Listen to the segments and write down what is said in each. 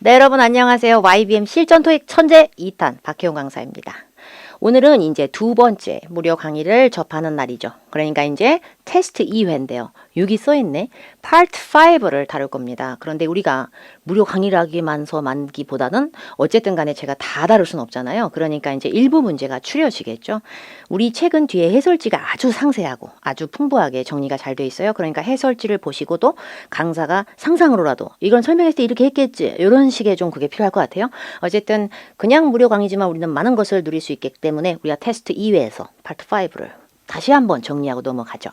네, 여러분 안녕하세요. YBM 실전 토익 천재 2탄 박혜용 강사입니다. 오늘은 이제 두 번째 무료 강의를 접하는 날이죠. 그러니까 이제 테스트 2회인데요. 여기 써있네. 파트 5를 다룰 겁니다. 그런데 우리가 무료 강의라기만서만기보다는 어쨌든 간에 제가 다 다룰 수는 없잖아요. 그러니까 이제 일부 문제가 추려지겠죠. 우리 책은 뒤에 해설지가 아주 상세하고 아주 풍부하게 정리가 잘 돼 있어요. 그러니까 해설지를 보시고도 강사가 상상으로라도 이건 설명했을 때 이렇게 했겠지. 이런 식의 좀 그게 필요할 것 같아요. 어쨌든 그냥 무료 강의지만 우리는 많은 것을 누릴 수 있기 때문에 우리가 테스트 2회에서 파트 5를 다시 한번 정리하고 넘어가죠.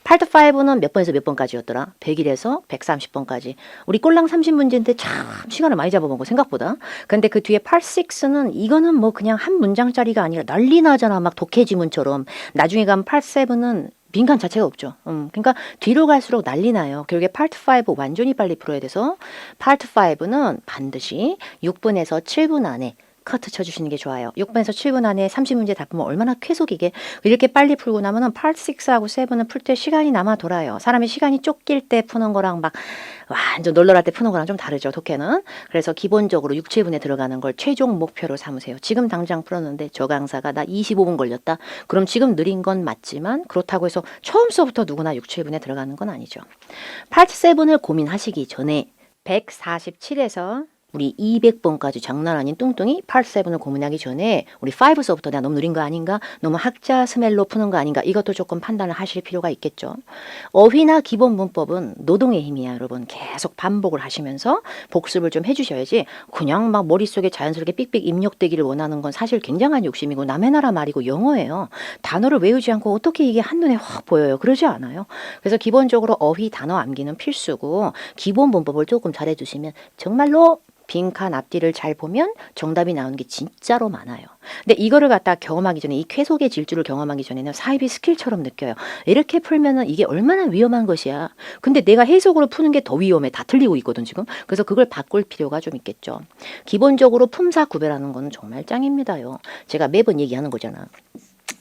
파트 5는 몇 번에서 몇 번까지였더라? 100일에서 130번까지. 우리 꼴랑 30문제인데 참 시간을 많이 잡아먹은 생각보다. 근데 그 뒤에 파트 6는 이거는 뭐 그냥 한 문장짜리가 아니라 난리 나잖아. 막 독해지문처럼. 나중에 가면 파트 7은 빈칸 자체가 없죠. 그러니까 뒤로 갈수록 난리 나요. 결국에 파트 5 완전히 빨리 풀어야 돼서 파트 5는 반드시 6분에서 7분 안에 커트 쳐주시는 게 좋아요. 6분에서 7분 안에 30문제 다 풀면 얼마나 쾌속이게. 이렇게 빨리 풀고 나면은 파트 6하고 7은 풀 때 시간이 남아 돌아요. 사람이 시간이 쫓길 때 푸는 거랑 막 완전 널널할 때 푸는 거랑 좀 다르죠. 독해는. 그래서 기본적으로 6, 7분에 들어가는 걸 최종 목표로 삼으세요. 지금 당장 풀었는데 저 강사가 나 25분 걸렸다. 그럼 지금 느린 건 맞지만 그렇다고 해서 처음서부터 누구나 6, 7분에 들어가는 건 아니죠. 파트 7을 고민하시기 전에 147에서 우리 200번까지 장난 아닌 뚱뚱이 파트 7을 고민하기 전에 우리 5서부터 내가 너무 느린 거 아닌가? 너무 학자 스멜로 푸는 거 아닌가? 이것도 조금 판단을 하실 필요가 있겠죠. 어휘나 기본 문법은 노동의 힘이야, 여러분. 계속 반복을 하시면서 복습을 좀 해주셔야지 그냥 막 머릿속에 자연스럽게 삑삑 입력되기를 원하는 건 사실 굉장한 욕심이고 남의 나라 말이고 영어예요. 단어를 외우지 않고 어떻게 이게 한눈에 확 보여요? 그러지 않아요. 그래서 기본적으로 어휘 단어 암기는 필수고 기본 문법을 조금 잘해주시면 정말로 빈칸 앞뒤를 잘 보면 정답이 나오는 게 진짜로 많아요. 근데 이거를 갖다 경험하기 전에 이 쾌속의 질주를 경험하기 전에는 사이비 스킬처럼 느껴요. 이렇게 풀면은 이게 얼마나 위험한 것이야. 근데 내가 해석으로 푸는 게 더 위험해. 다 틀리고 있거든 지금. 그래서 그걸 바꿀 필요가 좀 있겠죠. 기본적으로 품사 구별하는 거는 정말 짱입니다요. 제가 매번 얘기하는 거잖아.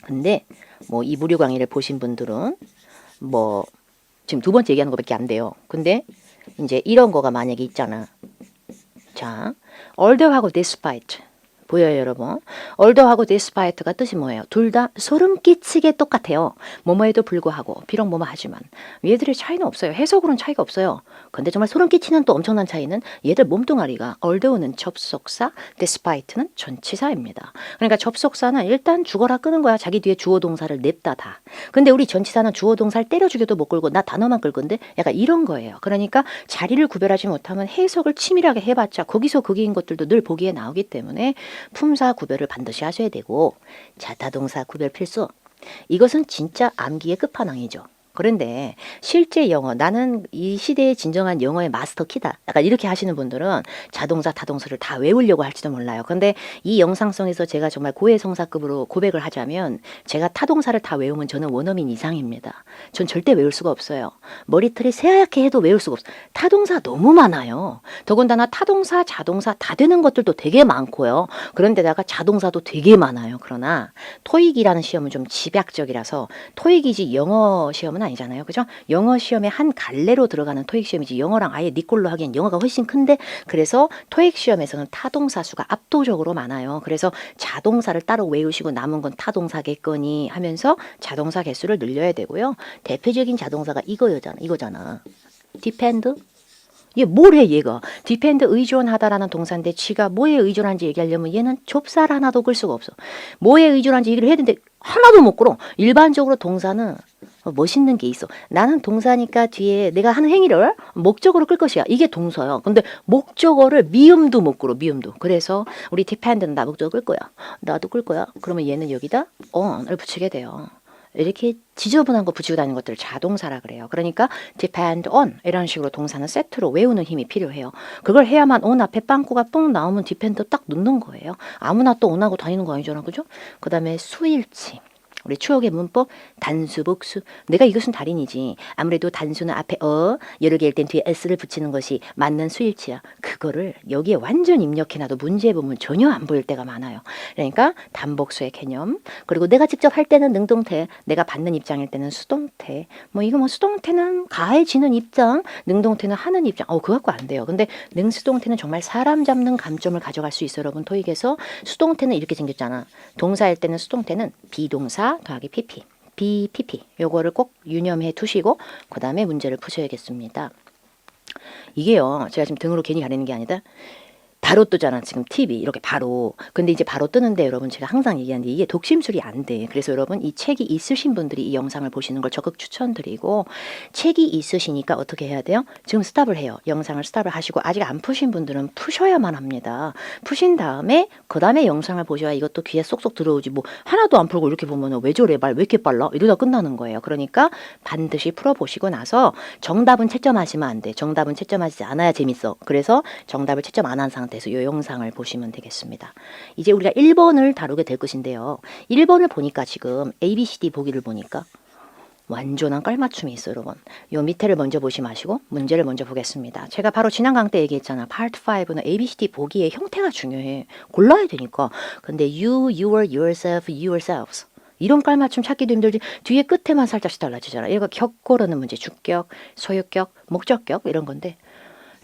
근데 뭐 이 무료 강의를 보신 분들은 뭐 지금 두 번째 얘기하는 것밖에 안 돼요. 근데 이제 이런 거가 만약에 있잖아. 자, although하고 despite 보여요, 여러분? although하고 despite가 뜻이 뭐예요? 둘 다 소름 끼치게 똑같아요. 뭐뭐에도 불구하고 비록 뭐뭐 하지만 얘들의 차이는 없어요. 해석으로는 차이가 없어요. 근데 정말 소름 끼치는 또 엄청난 차이는 얘들 몸뚱아리가 although는 접속사, despite는 전치사입니다. 그러니까 접속사는 일단 죽어라 끄는 거야. 자기 뒤에 주어 동사를 냅다 다. 근데 우리 전치사는 주어 동사를 때려 죽여도 못 끌고 나 단어만 끌 건데 약간 이런 거예요. 그러니까 자리를 구별하지 못하면 해석을 치밀하게 해봤자 거기서 거기인 것들도 늘 보기에 나오기 때문에 품사 구별을 반드시 하셔야 되고 자타동사 구별 필수. 이것은 진짜 암기의 끝판왕이죠. 그런데 실제 영어, 나는 이 시대의 진정한 영어의 마스터 키다. 약간 이렇게 하시는 분들은 자동사, 타동사를 다 외우려고 할지도 몰라요. 근데 이 영상성에서 제가 정말 고해성사급으로 고백을 하자면 제가 타동사를 다 외우면 저는 원어민 이상입니다. 전 절대 외울 수가 없어요. 머리털이 새하얗게 해도 외울 수가 없어요. 타동사 너무 많아요. 더군다나 타동사, 자동사 다 되는 것들도 되게 많고요. 그런데다가 자동사도 되게 많아요. 그러나 토익이라는 시험은 좀 집약적이라서 토익이지 영어 시험은 아니잖아요. 그죠? 영어 시험에 한 갈래로 들어가는 토익 시험이지 영어랑 아예 네 꼴로 하기엔 영어가 훨씬 큰데 그래서 토익 시험에서는 타동사 수가 압도적으로 많아요. 그래서 자동사를 따로 외우시고 남은 건 타동사겠거니 하면서 자동사 개수를 늘려야 되고요. 대표적인 자동사가 이거잖아. depend? 얘 뭘 해 얘가. depend 의존하다라는 동사인데 지가 뭐에 의존한지 얘기하려면 얘는 좁쌀 하나도 끌 수가 없어. 뭐에 의존한지 얘기를 해야 되는데 하나도 못 끌어. 일반적으로 동사는 멋있는 게 있어. 나는 동사니까 뒤에 내가 하는 행위를 목적어로 끌 것이야. 이게 동사야. 근데 목적어를 미음도 못 끌어. 미음도. 그래서 우리 depend는 나 목적어 끌 거야. 나도 끌 거야. 그러면 얘는 여기다 on을 붙이게 돼요. 이렇게 지저분한 거 붙이고 다니는 것들을 자동사라 그래요. 그러니까 depend on 이런 식으로 동사는 세트로 외우는 힘이 필요해요. 그걸 해야만 on 앞에 빵꾸가 뻥 나오면 depend 딱 넣는 거예요. 아무나 또 on하고 다니는 거 아니잖아. 그죠? 그 다음에 수일치. 우리 추억의 문법 단수 복수. 내가 이것은 달인이지. 아무래도 단수는 앞에 여러 개일 땐 뒤에 s를 붙이는 것이 맞는 수일치야. 이거를 여기에 완전 입력해놔도 문제 보면 전혀 안 보일 때가 많아요. 그러니까 단복수의 개념, 그리고 내가 직접 할 때는 능동태, 내가 받는 입장일 때는 수동태. 뭐 이거 뭐 수동태는 가해지는 입장, 능동태는 하는 입장. 그거 갖고 안 돼요. 근데 능수동태는 정말 사람 잡는 감점을 가져갈 수 있어요. 여러분 토익에서 수동태는 이렇게 생겼잖아. 동사일 때는 수동태는 비동사 더하기 PP. BPP 요거를 꼭 유념해 두시고 그 다음에 문제를 푸셔야겠습니다. 이게요, 제가 지금 등으로 괜히 가리는 게 아니다. 바로 뜨잖아 지금 TV 이렇게 바로. 근데 이제 바로 뜨는데 여러분 제가 항상 얘기하는데 이게 독심술이 안 돼. 그래서 여러분 이 책이 있으신 분들이 이 영상을 보시는 걸 적극 추천드리고, 책이 있으시니까 어떻게 해야 돼요? 지금 스탑을 해요. 영상을 스탑을 하시고, 아직 안 푸신 분들은 푸셔야만 합니다. 푸신 다음에 그 다음에 영상을 보셔야 이것도 귀에 쏙쏙 들어오지. 뭐 하나도 안 풀고 이렇게 보면 왜 저래 말 왜 이렇게 빨라 이러다 끝나는 거예요. 그러니까 반드시 풀어보시고 나서 정답은 채점하시면 안 돼. 정답은 채점하지 않아야 재밌어. 그래서 정답을 채점 안 한 상태에서 이 영상을 보시면 되겠습니다. 이제 우리가 1번을 다루게 될 것인데요. 1번을 보니까 지금 ABCD 보기를 보니까 완전한 깔맞춤이 있어요, 여러분. 요 밑에를 먼저 보시 마시고 문제를 먼저 보겠습니다. 제가 바로 지난 강의 때 얘기했잖아. Part 5는 ABCD 보기의 형태가 중요해. 골라야 되니까. 근데 you, your, yourself, yourselves. 이런 깔맞춤 찾기도 힘들지. 뒤에 끝에만 살짝씩 달라지잖아. 얘가 격고르는 문제, 주격, 소유격, 목적격 이런 건데,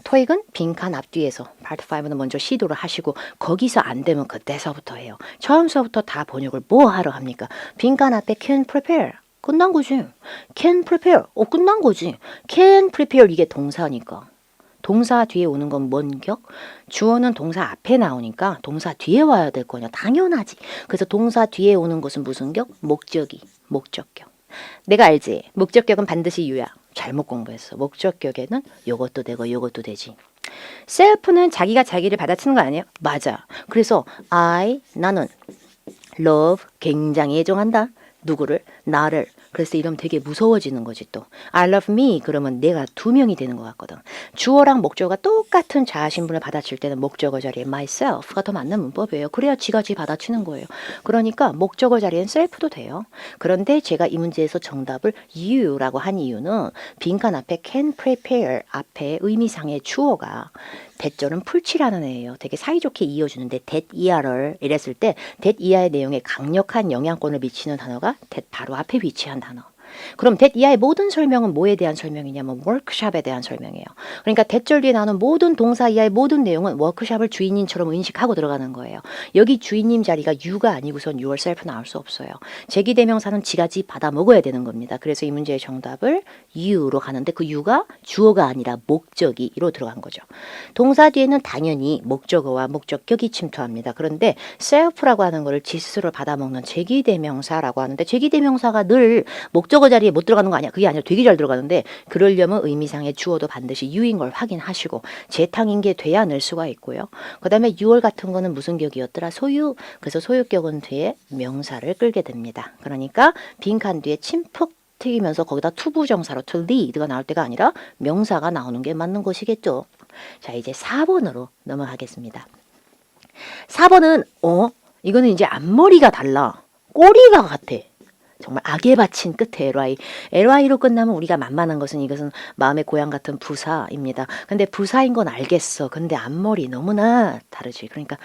토익은 빈칸 앞뒤에서 파트 5는 먼저 시도를 하시고, 거기서 안 되면 그때서부터 해요. 처음서부터 다 번역을 뭐 하러 합니까? 빈칸 앞에 can prepare 끝난 거지. can prepare 끝난 거지. can prepare 이게 동사니까. 동사 뒤에 오는 건 뭔 격? 주어는 동사 앞에 나오니까 동사 뒤에 와야 될 거냐? 당연하지. 그래서 동사 뒤에 오는 것은 무슨 격? 목적이. 목적격. 내가 알지? 목적격은 반드시 유야. 잘못 공부했어. 목적격에는 요것도 되고 요것도 되지. 셀프는 자기가 자기를 받아치는 거 아니에요? 맞아. 그래서 나는 love 굉장히 애정한다. 누구를? 나를. 그래서 이러면 되게 무서워지는 거지 또. I love me 그러면 내가 두 명이 되는 것 같거든. 주어랑 목적어가 똑같은 자아신분을 받아칠 때는 목적어 자리에 myself가 더 맞는 문법이에요. 그래야 지가 지 받아치는 거예요. 그러니까 목적어 자리엔 self도 돼요. 그런데 제가 이 문제에서 정답을 you라고 한 이유는 빈칸 앞에 can prepare 앞에 의미상의 주어가 대절은 풀칠하는 애예요. 되게 사이좋게 이어주는데 that 이하를 이랬을 때 that 이하의 내용에 강력한 영향권을 미치는 단어가 that 바로 앞에 위치한 단어. 그럼 that 이하의 모든 설명은 뭐에 대한 설명이냐면 워크샵에 대한 설명이에요. 그러니까 대절 뒤에 나오는 모든 동사 이하의 모든 내용은 워크샵을 주인님처럼 인식하고 들어가는 거예요. 여기 주인님 자리가 you가 아니고선 yourself 나올 수 없어요. 제기대명사는 지가 지 받아 먹어야 되는 겁니다. 그래서 이 문제의 정답을 you로 가는데 그 you가 주어가 아니라 목적이로 들어간 거죠. 동사 뒤에는 당연히 목적어와 목적격이 침투합니다. 그런데 self라고 하는 거를 지 스스로를 받아먹는 제기대명사라고 하는데, 제기대명사가 늘 목적어 자리에 못 들어가는 거 아니야. 그게 아니라 되게 잘 들어가는데, 그러려면 의미상의 주어도 반드시 you인 걸 확인하시고 재탕인 게 돼야 늘 수가 있고요. 그 다음에 your 같은 거는 무슨 격이었더라? 소유. 그래서 소유격은 뒤에 명사를 끌게 됩니다. 그러니까 빈칸 뒤에 침푹 튀기면서 거기다 투부정사로 to lead가 나올 때가 아니라 명사가 나오는 게 맞는 것이겠죠. 자, 이제 4번으로 넘어가겠습니다. 4번은 이거는 이제 앞머리가 달라. 꼬리가 같아. 정말 악에 바친 끝에 ly. ly로 끝나면 우리가 만만한 것은 이것은 마음의 고향 같은 부사입니다. 근데 부사인 건 알겠어. 근데 앞머리 너무나 다르지. 그러니까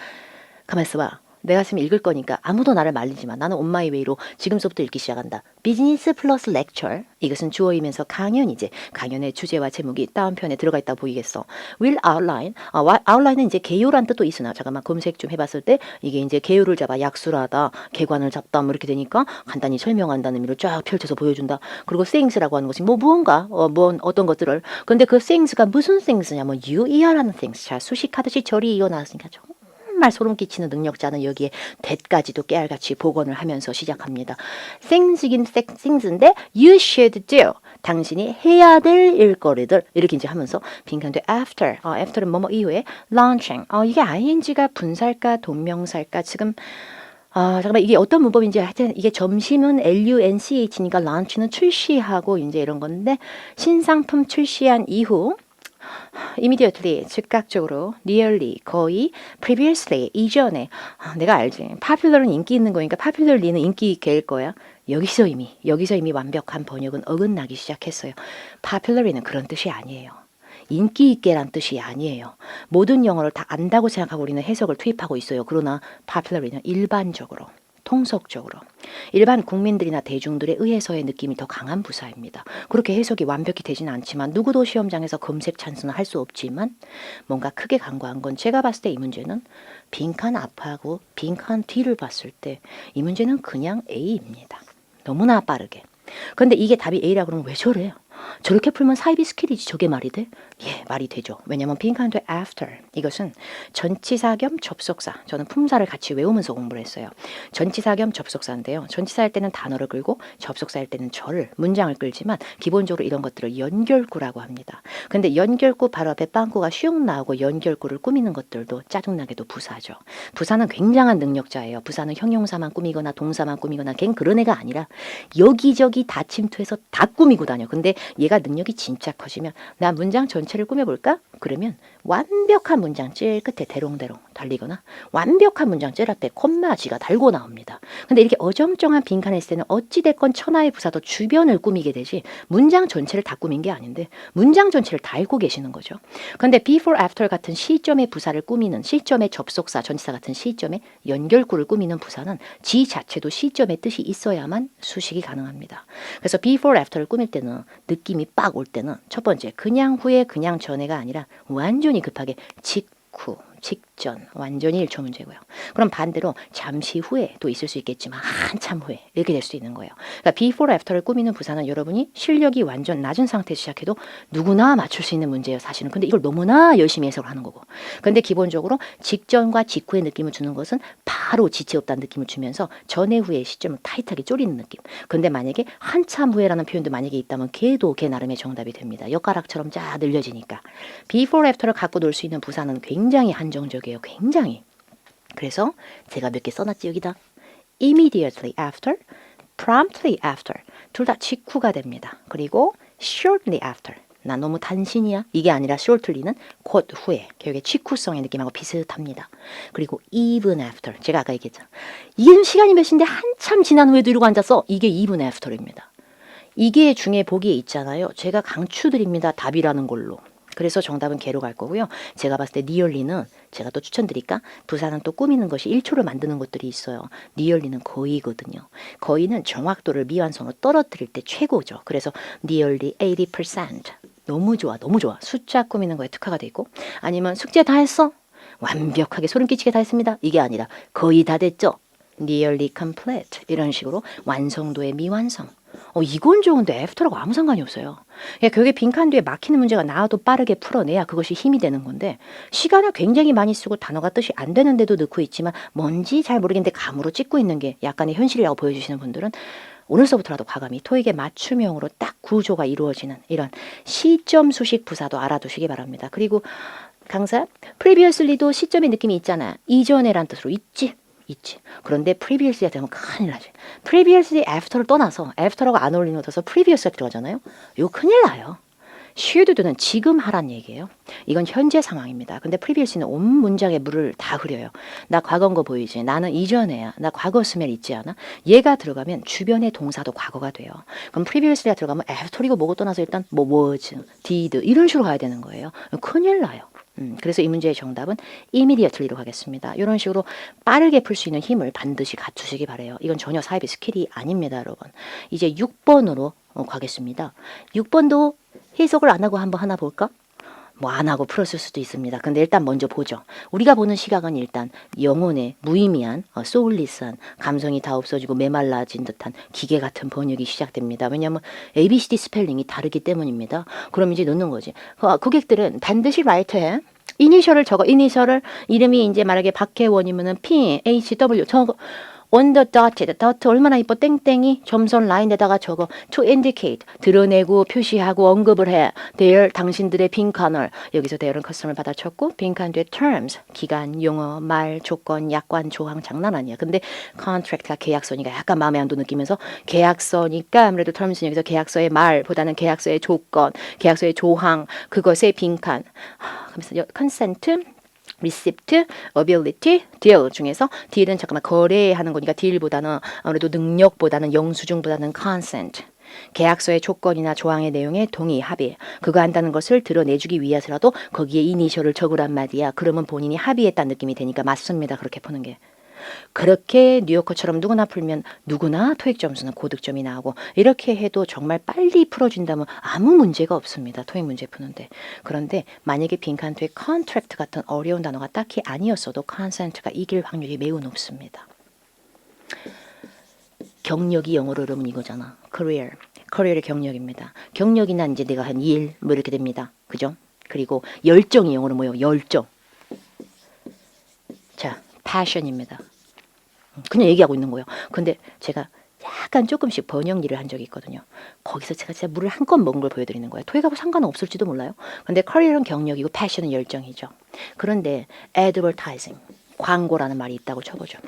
가만히 있어봐. 내가 지금 읽을 거니까 아무도 나를 말리지 마. 나는 on my way로 지금서부터 읽기 시작한다. 비즈니스 플러스 렉처. 이것은 주어이면서 강연이지. 강연의 주제와 제목이 다운편에 들어가 있다 보이겠어. will outline. outline은 이제 개요란 뜻도 있으나, 잠깐만 검색 좀 해봤을 때 이게 이제 개요를 잡아 약술하다, 개관을 잡다 뭐 이렇게 되니까 간단히 설명한다는 의미로 쫙 펼쳐서 보여준다. 그리고 things라고 하는 것이 무언가 어떤 것들을. 근데 그 things가 무슨 things냐면 you 이하라는 things. 자, 수식하듯이 절이 이어나왔으니까 정말 소름 끼치는 능력자는 여기에 that까지도 깨알같이 복원을 하면서 시작합니다. things이긴 things인데 you should do. 당신이 해야 될 일거리들 이렇게 이제 하면서 빈칸대 after. after는 뭐뭐 이후에 launching. 이게 ing가 분사일까 동명사일까 지금 잠깐만 이게 어떤 문법인지 하여튼 이게 점심은 lunch니까 launch는 출시하고 이제 이런 건데, 신상품 출시한 이후 immediately 즉각적으로, nearly 거의, previously 이전에. 내가 알지. popular은 인기 있는 거니까 popularly는 인기 개일 거야. 여기서 이미 완벽한 번역은 어긋나기 시작했어요. populary는 그런 뜻이 아니에요. 인기 있게란 뜻이 아니에요. 모든 영어를 다 안다고 생각하고 우리는 해석을 투입하고 있어요. 그러나 popularly는 일반적으로, 통속적으로 일반 국민들이나 대중들에 의해서의 느낌이 더 강한 부사입니다. 그렇게 해석이 완벽히 되지는 않지만 누구도 시험장에서 검색 찬스는 할 수 없지만 뭔가 크게 간과한 건 제가 봤을 때 이 문제는 빈칸 앞하고 빈칸 뒤를 봤을 때 이 문제는 그냥 A입니다. 너무나 빠르게. 근데 이게 답이 A라 그러면 왜 저래요? 저렇게 풀면 사이비 스킬이지 저게 말이 돼? 예, 말이 되죠. 왜냐면 빈칸 뒤에 after 이것은 전치사 겸 접속사. 저는 품사를 같이 외우면서 공부를 했어요. 전치사 겸 접속사인데요. 전치사 할 때는 단어를 끌고 접속사 할 때는 절을, 문장을 끌지만 기본적으로 이런 것들을 연결구라고 합니다. 근데 연결구 바로 앞에 빵꾸가 슉 나오고 연결구를 꾸미는 것들도 짜증나게도 부사죠. 부사는 굉장한 능력자예요. 부사는 형용사만 꾸미거나 동사만 꾸미거나 걘 그런 애가 아니라 여기저기 다 침투해서 다 꾸미고 다녀. 근데 얘가 능력이 진짜 커지면 나 문장 전체를 꾸며볼까? 그러면 완벽한 문장 찔 끝에 대롱대롱 달리거나 완벽한 문장 찔 앞에 콤마지가 달고 나옵니다. 근데 이렇게 어정쩡한 빈칸에 있을 때는 어찌됐건 천하의 부사도 주변을 꾸미게 되지 문장 전체를 다 꾸민 게 아닌데 문장 전체를 다 읽고 계시는 거죠. 근데 before, after 같은 시점의 부사를 꾸미는 시점의 접속사, 전치사 같은 시점의 연결구를 꾸미는 부사는 지 자체도 시점의 뜻이 있어야만 수식이 가능합니다. 그래서 before, after를 꾸밀 때는 느낌이 빡 올 때는 첫 번째 그냥 후에 그냥 전에가 아니라 완전히 급하게 직후 직전 완전히 1초 문제고요. 그럼 반대로 잠시 후에 또 있을 수 있겠지만 한참 후에 이렇게 될 수 있는 거예요. 그러니까 before, after를 꾸미는 부사는 여러분이 실력이 완전 낮은 상태에서 시작해도 누구나 맞출 수 있는 문제예요. 사실은. 근데 이걸 너무나 열심히 해석을 하는 거고. 근데 기본적으로 직전과 직후의 느낌을 주는 것은 바로 지체 없다는 느낌을 주면서 전에 후의 시점을 타이트하게 쪼리는 느낌. 근데 만약에 한참 후에라는 표현도 만약에 있다면 걔도 걔 나름의 정답이 됩니다. 엿가락처럼 쫙 늘려지니까. before, after를 갖고 놀 수 있는 부사는 굉장히 한정적이에요. 굉장히. 그래서 제가 몇 개 써놨지 여기다. immediately after, promptly after 둘 다 직후가 됩니다. 그리고 shortly after 나 너무 단신이야 이게 아니라 shortly는 곧 후에 결국에 직후성의 느낌하고 비슷합니다. 그리고 even after 제가 아까 얘기했잖아. 이게 시간이 몇 시인데 한참 지난 후에도 이러고 앉았어. 이게 even after입니다. 이게 중에 보기에 있잖아요. 제가 강추드립니다. 답이라는 걸로. 그래서 정답은 개로 갈 거고요. 제가 봤을 때 nearly는 제가 또 추천드릴까? 부사는 또 꾸미는 것이 1초를 만드는 것들이 있어요. nearly는 거의거든요. 거의는 정확도를 미완성으로 떨어뜨릴 때 최고죠. 그래서 nearly 80%. 너무 좋아, 너무 좋아. 숫자 꾸미는 거에 특화가 돼 있고 아니면 숙제 다 했어? 완벽하게 소름 끼치게 다 했습니다. 이게 아니라 거의 다 됐죠. nearly complete 이런 식으로 완성도의 미완성. 이건 좋은데 애프터라고 아무 상관이 없어요. 결국에 빈칸 뒤에 막히는 문제가 나와도 빠르게 풀어내야 그것이 힘이 되는 건데 시간을 굉장히 많이 쓰고 단어가 뜻이 안 되는데도 넣고 있지만 뭔지 잘 모르겠는데 감으로 찍고 있는 게 약간의 현실이라고 보여주시는 분들은 오늘서부터라도 과감히 토익의 맞춤형으로 딱 구조가 이루어지는 이런 시점 수식 부사도 알아두시기 바랍니다. 그리고 강사, previously도 시점의 느낌이 있잖아. 이전에란 뜻으로 있지. 그런데 previously가 되면 큰일 나지. previously after를 떠나서 after라고 안 어울리는 것 같아서 previous가 들어가잖아요. 이거 큰일 나요. should는 지금 하란 얘기예요. 이건 현재 상황입니다. 근데 previously는 온 문장에 물을 다 흐려요. 나 과거인 거 보이지? 나는 이전에야. 나 과거 스멜 있지 않아? 얘가 들어가면 주변의 동사도 과거가 돼요. 그럼 previously가 들어가면 after이고 뭐고 떠나서 일단 뭐 was, did 이런 식으로 가야 되는 거예요. 큰일 나요. 그래서 이 문제의 정답은 immediately로 가겠습니다. 이런 식으로 빠르게 풀 수 있는 힘을 반드시 갖추시기 바래요. 이건 전혀 사이비 스킬이 아닙니다, 여러분. 이제 6번으로 가겠습니다. 6번도 해석을 안 하고 한번 하나 볼까? 뭐 안 하고 풀었을 수도 있습니다. 근데 일단 먼저 보죠. 우리가 보는 시각은 일단 영혼의 무의미한 소울리스한 감성이 다 없어지고 메말라진 듯한 기계 같은 번역이 시작됩니다. 왜냐하면 ABCD 스펠링이 다르기 때문입니다. 그럼 이제 넣는 거지. 고객들은 반드시 라이트해. 이니셜을 적어. 이니셜을 이름이 이제 만약에 박혜원이면은 P, H, W 적어. on the dotted, dot 얼마나 이뻐 땡땡이 점선 라인에다가 적어 to indicate 드러내고 표시하고 언급을 해 there 당신들의 빈칸을 여기서 there은 커스텀을 받아쳤고 빈칸 뒤에 terms 기간 용어 말 조건 약관 조항 장난 아니야. 근데 contract가 계약서니까 약간 마음에 안 드는 느끼면서 계약서니까 아무래도 terms는 여기서 계약서의 말보다는 계약서의 조건 계약서의 조항 그것의 빈칸 그러면서 consent receipt, ability, deal 중에서 deal은 잠깐만 거래하는 거니까 deal보다는 아무래도 능력보다는 영수증보다는 consent. 계약서의 조건이나 조항의 내용에 동의, 합의, 그거 한다는 것을 드러내주기 위해서라도 거기에 이니셜을 적으란 말이야. 그러면 본인이 합의했다는 느낌이 되니까 맞습니다. 그렇게 푸는 게. 그렇게 뉴요커처럼 누구나 풀면 누구나 토익 점수는 고득점이 나오고 이렇게 해도 정말 빨리 풀어준다면 아무 문제가 없습니다. 토익 문제 푸는데. 그런데 만약에 빈칸 뒤에 contract 같은 어려운 단어가 딱히 아니었어도 consent가 이길 확률이 매우 높습니다. 경력이 영어로 그러면 이거잖아. career. career의 경력입니다. 경력이나 이제 내가 한 일 뭐 이렇게 됩니다. 그죠? 그리고 열정이 영어로 뭐예요? 열정. 자, passion입니다. 그냥 얘기하고 있는 거예요. 근데 제가 약간 조금씩 번역 일을 한 적이 있거든요. 거기서 제가 진짜 물을 한껏 먹은 걸 보여드리는 거예요. 토익하고 상관은 없을지도 몰라요. 근데 커리어는 경력이고 패션은 열정이죠. 그런데 advertising, 광고라는 말이 있다고 쳐보죠.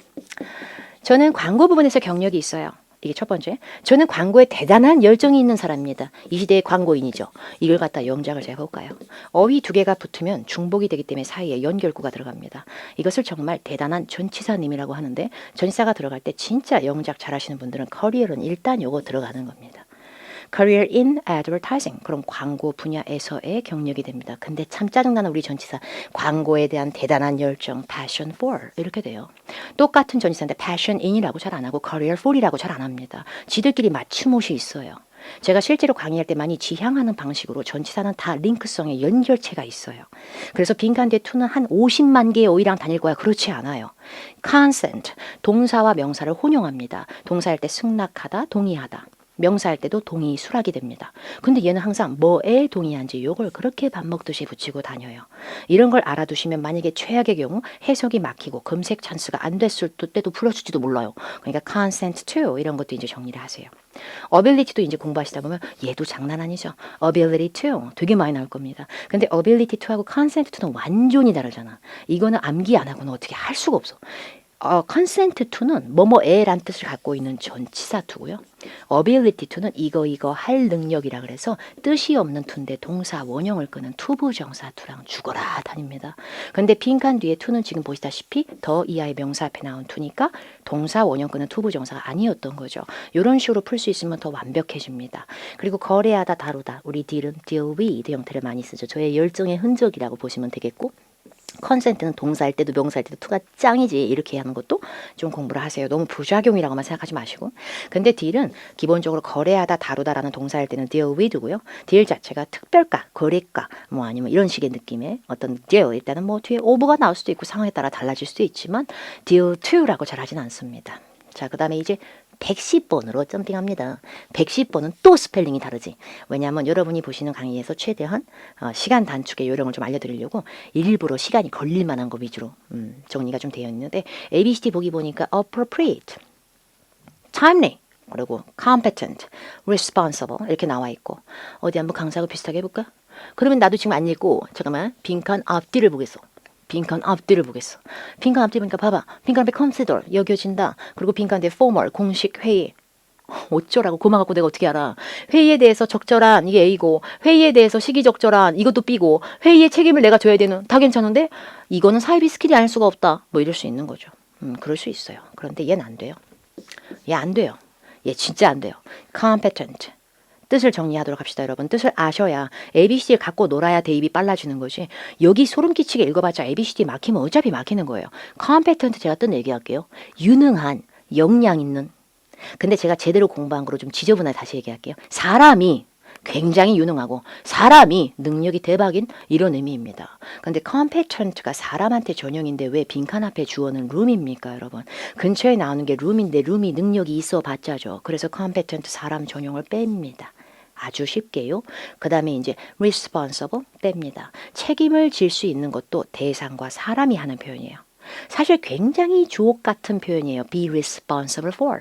저는 광고 부분에서 경력이 있어요. 이게 첫 번째. 저는 광고에 대단한 열정이 있는 사람입니다. 이 시대의 광고인이죠. 이걸 갖다 영작을 제가 해볼까요? 어휘 두 개가 붙으면 중복이 되기 때문에 사이에 연결구가 들어갑니다. 이것을 정말 대단한 전치사님이라고 하는데 전치사가 들어갈 때 진짜 영작 잘하시는 분들은 커리어는 일단 요거 들어가는 겁니다. Career in advertising. 그럼 광고 분야에서의 경력이 됩니다. 근데 참 짜증나는 우리 전치사. 광고에 대한 대단한 열정, passion for 이렇게 돼요. 똑같은 전치사인데 passion in이라고 잘 안 하고 career for이라고 잘 안 합니다. 지들끼리 맞춤옷이 있어요. 제가 실제로 강의할 때 많이 지향하는 방식으로 전치사는 다 링크성의 연결체가 있어요. 그래서 빈칸 뒤에 to는 한 50만 개의 어휘랑 다닐 거야. 그렇지 않아요. consent, 동사와 명사를 혼용합니다. 동사할 때 승낙하다, 동의하다. 명사할 때도 동의, 수락이 됩니다. 근데 얘는 항상 뭐에 동의한지 요걸 그렇게 밥 먹듯이 붙이고 다녀요. 이런 걸 알아두시면 만약에 최악의 경우 해석이 막히고 검색 찬스가 안 됐을 때도 불러줄지도 몰라요. 그러니까 consent to 이런 것도 이제 정리를 하세요. ability도 이제 공부하시다 보면 얘도 장난 아니죠. ability to 되게 많이 나올 겁니다. 근데 ability to하고 consent to는 완전히 다르잖아. 이거는 암기 안 하고는 어떻게 할 수가 없어. consent to는 뭐뭐에란 뜻을 갖고 있는 전치사 to고요. ability to는 이거 할 능력이라 그래서 뜻이 없는 to인데 동사 원형을 끄는 투부정사 to랑 죽어라 다닙니다. 근데 빈칸 뒤에 to는 지금 보시다시피 더 이하의 명사 앞에 나온 to니까 동사 원형 끄는 투부정사가 아니었던 거죠. 이런 식으로 풀 수 있으면 더 완벽해집니다. 그리고 거래하다, 다루다. 우리 deal은 deal with 형태를 많이 쓰죠. 저의 열정의 흔적이라고 보시면 되겠고 컨센트는 동사할 때도 명사할 때도 투가 짱이지 이렇게 하는 것도 좀 공부를 하세요. 너무 부작용이라고만 생각하지 마시고. 근데 딜은 기본적으로 거래하다 다루다라는 동사할 때는 deal with고요. 딜 자체가 특별가, 거래가 뭐 아니면 이런 식의 느낌의 어떤 deal 일단은 뭐 뒤에 오버가 나올 수도 있고 상황에 따라 달라질 수도 있지만 deal to라고 잘 하진 않습니다. 자, 그 다음에 이제 110번으로 점핑합니다. 110번은 또 스펠링이 다르지. 왜냐하면 여러분이 보시는 강의에서 최대한 시간 단축의 요령을 좀 알려드리려고 일부러 시간이 걸릴 만한 거 위주로 정리가 좀 되어 있는데 ABCD 보기 보니까 appropriate, timely, 그리고 competent, responsible 이렇게 나와 있고 어디 한번 강사하고 비슷하게 해볼까? 그러면 나도 지금 안 읽고 잠깐만 빈칸 앞뒤를 보겠어. 빈칸 앞뒤를 보겠어. 빈칸 앞뒤 보니까 봐봐. 빈칸 앞에 consider 여겨진다. 그리고 빈칸 뒤에 formal 공식 회의. 어쩌라고 고마 갖고 내가 어떻게 알아. 회의에 대해서 적절한 이게 A고 회의에 대해서 시기적절한 이것도 B고 회의의 책임을 내가 져야 되는 다 괜찮은데 이거는 사이비 스킬이 아닐 수가 없다. 뭐 이럴 수 있는 거죠. 그럴 수 있어요. 그런데 얘는 안 돼요. 얘 안 돼요. 얘 진짜 안 돼요. competent. 뜻을 정리하도록 합시다, 여러분. 뜻을 아셔야 ABCD를 갖고 놀아야 대입이 빨라지는 거지. 여기 소름 끼치게 읽어봤자 ABCD 막히면 어차피 막히는 거예요. competent 제가 뜻 얘기할게요. 유능한, 역량 있는. 근데 제가 제대로 공부한 거로 좀 지저분하게 다시 얘기할게요. 사람이 굉장히 유능하고 사람이 능력이 대박인 이런 의미입니다. 근데 competent가 사람한테 전용인데 왜 빈칸 앞에 주어는 room입니까, 여러분? 근처에 나오는 게 room인데 room이 능력이 있어 봤자죠. 그래서 competent 사람 전용을 뺍니다. 아주 쉽게요. 그 다음에 이제 responsible 뺍니다. 책임을 질 수 있는 것도 대상과 사람이 하는 표현이에요. 사실 굉장히 주옥 같은 표현이에요. be responsible for.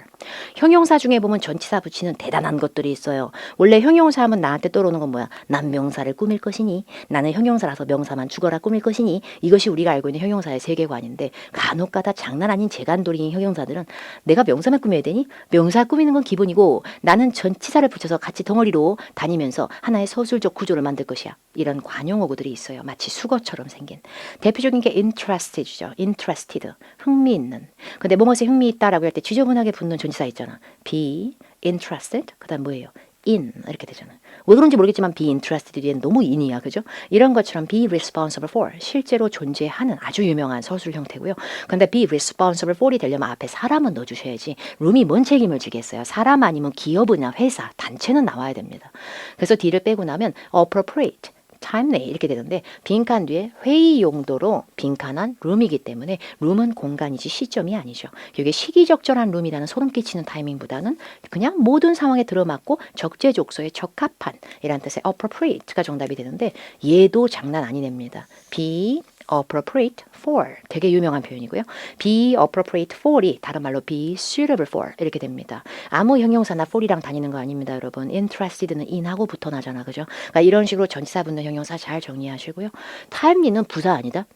형용사 중에 보면 전치사 붙이는 대단한 것들이 있어요. 원래 형용사 하면 나한테 떠오르는 건 뭐야? 난 명사를 꾸밀 것이니 나는 형용사라서 명사만 죽어라 꾸밀 것이니 이것이 우리가 알고 있는 형용사의 세계관인데 간혹가다 장난 아닌 재간돌이인 형용사들은 내가 명사만 꾸며야 되니? 명사 꾸미는 건 기본이고 나는 전치사를 붙여서 같이 덩어리로 다니면서 하나의 서술적 구조를 만들 것이야. 이런 관용어구들이 있어요. 마치 수거처럼 생긴. 대표적인 게 interested죠. interested, 흥미있는. 근데 뭐뭐에 흥미있다라고 할 때 지저분하게 붙는 전치사 있잖아. be interested, 그 다음 뭐예요? in 이렇게 되잖아요. 왜 그런지 모르겠지만 be interested 뒤엔 너무 in이야. 그죠? 이런 것처럼 be responsible for 실제로 존재하는 아주 유명한 서술 형태고요. 근데 be responsible for이 되려면 앞에 사람은 넣어주셔야지 룸이 뭔 책임을 지겠어요. 사람 아니면 기업이나 회사, 단체는 나와야 됩니다. 그래서 D를 빼고 나면 appropriate timely 이렇게 되는데 빈칸 뒤에 회의 용도로 빈칸한 룸이기 때문에 룸은 공간이지 시점이 아니죠. 이게 시기적절한 룸이라는 소름 끼치는 타이밍보다는 그냥 모든 상황에 들어맞고 적재적소에 적합한 이란 뜻의 appropriate가 정답이 되는데 얘도 장난 아니랍니다. be appropriate for 되게 유명한 표현이고요. be appropriate for이 다른 말로 be suitable for 이렇게 됩니다. 아무 형용사나 for이랑 다니는 거 아닙니다, 여러분. interessed는 in하고 붙어 나잖아, 그죠? 그러니까 이런 식으로 전치사 붙는 형용사 잘 정리하시고요. timely는 부사 아니다.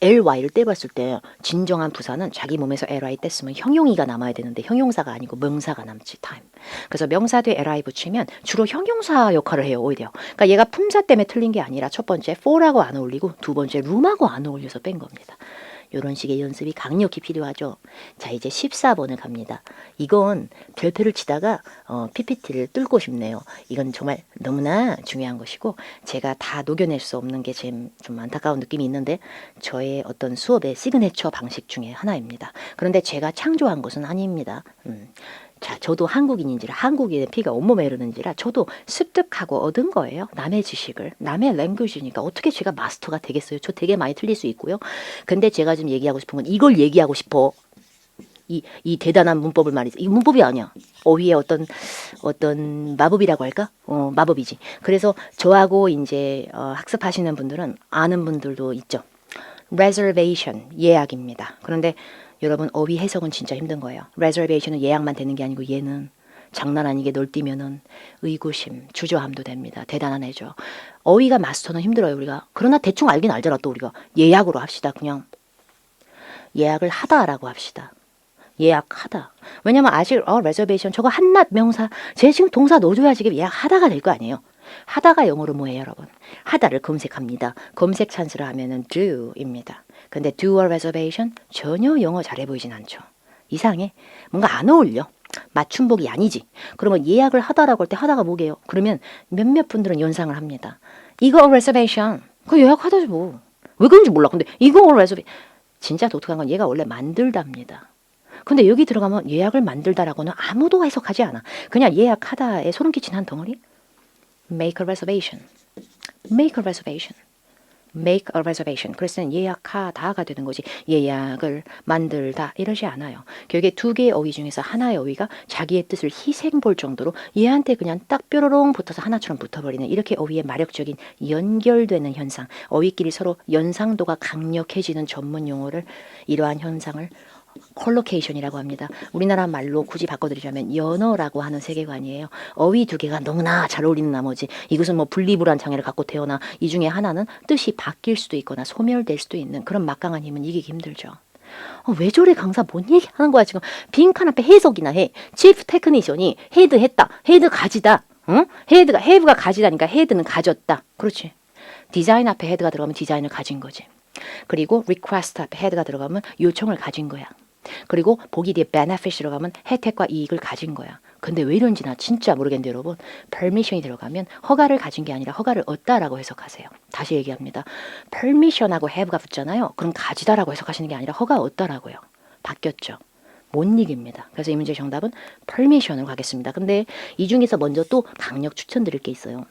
ly를 떼봤을 때 진정한 부사는 자기 몸에서 ly 뗐으면 형용이가 남아야 되는데 형용사가 아니고 명사가 남지 time. 그래서 명사 뒤에 ly 붙이면 주로 형용사 역할을 해요 오히려. 그러니까 얘가 품사 때문에 틀린 게 아니라 첫 번째 for하고 안 어울리고 두 번째 room하고 안 어울려서 뺀 겁니다. 이런 식의 연습이 강력히 필요하죠. 자 이제 14번을 갑니다. 이건 별표를 치다가 PPT를 뚫고 싶네요. 이건 정말 너무나 중요한 것이고 제가 다 녹여낼 수 없는 게 좀 안타까운 느낌이 있는데 저의 어떤 수업의 시그네처 방식 중에 하나입니다. 그런데 제가 창조한 것은 아닙니다. 자, 저도 한국인인지라 한국인의 피가 온몸에 흐르는지라 저도 습득하고 얻은 거예요. 남의 지식을. 남의 랭귀지니까 어떻게 제가 마스터가 되겠어요. 저 되게 많이 틀릴 수 있고요. 근데 제가 지금 얘기하고 싶은 건 이걸 얘기하고 싶어. 이 대단한 문법을 말이지. 이 문법이 아니야. 어휘의 어떤 마법이라고 할까? 마법이지. 그래서 저하고 이제 학습하시는 분들은 아는 분들도 있죠. reservation, 예약입니다. 그런데 여러분 어휘 해석은 진짜 힘든 거예요. reservation은 예약만 되는 게 아니고 얘는 장난 아니게 널뛰면은 의구심, 주저함도 됩니다. 대단한 애죠. 어휘가 마스터는 힘들어요 우리가. 그러나 대충 알긴 알잖아 또 우리가. 예약으로 합시다. 그냥 예약을 하다라고 합시다. 예약하다. 왜냐면 아직 reservation 저거 한낱 명사 제 지금 동사 넣어줘야지 예약하다가 될 거 아니에요. 하다가 영어로 뭐예요 여러분? 하다를 검색합니다. 검색 찬스를 하면은 do입니다. 근데 do a reservation 전혀 영어 잘해 보이진 않죠. 이상해. 뭔가 안 어울려. 맞춤복이 아니지. 그러면 예약을 하다라고 할 때 하다가 뭐게요? 그러면 몇몇 분들은 연상을 합니다. 이거 reservation. 그거 예약하다지 뭐. 왜 그런지 몰라. 근데 이거 reservation. 진짜 독특한 건 얘가 원래 만들답니다. 근데 여기 들어가면 예약을 만들다라고는 아무도 해석하지 않아. 그냥 예약하다에 소름 끼친 한 덩어리? Make a reservation. Make a reservation. Make a reservation. 그래서 예약하다가 되는 거지. 예약을 만들다 이러지 않아요. 결국에 두 개의 어휘 중에서 하나의 어휘가 자기의 뜻을 희생 볼 정도로 얘한테 그냥 딱 뾰로롱 붙어서 하나처럼 붙어버리는 이렇게 어휘의 마력적인 연결되는 현상. 어휘끼리 서로 연상도가 강력해지는 전문 용어를 이러한 현상을 컬로케이션이라고 합니다. 우리나라 말로 굳이 바꿔드리자면 연어라고 하는 세계관이에요. 어휘 두 개가 너무나 잘 어울리는 나머지 이것은 뭐 분리불안 장애를 갖고 태어나 이 중에 하나는 뜻이 바뀔 수도 있거나 소멸될 수도 있는 그런 막강한 힘은 이기기 힘들죠. 왜 저래 강사 뭔 얘기하는 거야 지금. 빈칸 앞에 해석이나 해. 치프 테크니션이 헤드 했다. 헤드 가지다. 응? 헤브가 가지다니까 헤드는 가졌다. 그렇지. 디자인 앞에 헤드가 들어가면 디자인을 가진 거지. 그리고 request 앞에 헤드가 들어가면 요청을 가진 거야. 그리고 보기 뒤에 benefit이 들어가면 혜택과 이익을 가진 거야. 근데 왜 이런지 나 진짜 모르겠는데 여러분 permission이 들어가면 허가를 가진 게 아니라 허가를 얻다라고 해석하세요. 다시 얘기합니다. permission하고 have가 붙잖아요. 그럼 가지다라고 해석하시는 게 아니라 허가 얻다라고요. 바뀌었죠. 못 이깁니다. 그래서 이 문제 정답은 permission으로 가겠습니다. 근데 이 중에서 먼저 또 강력 추천드릴 게 있어요.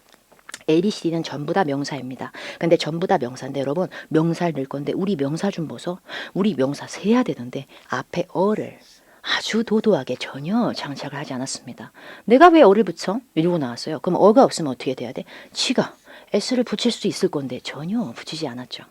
ABCD는 전부 다 명사입니다. 근데 전부 다 명사인데 여러분 명사를 넣을 건데 우리 명사 좀 보소. 우리 명사 세야 되는데 앞에 어를 아주 도도하게 전혀 장착을 하지 않았습니다. 내가 왜 어를 붙여? 이러고 나왔어요. 그럼 어가 없으면 어떻게 돼야 돼? 지가 S를 붙일 수 있을 건데 전혀 붙이지 않았죠.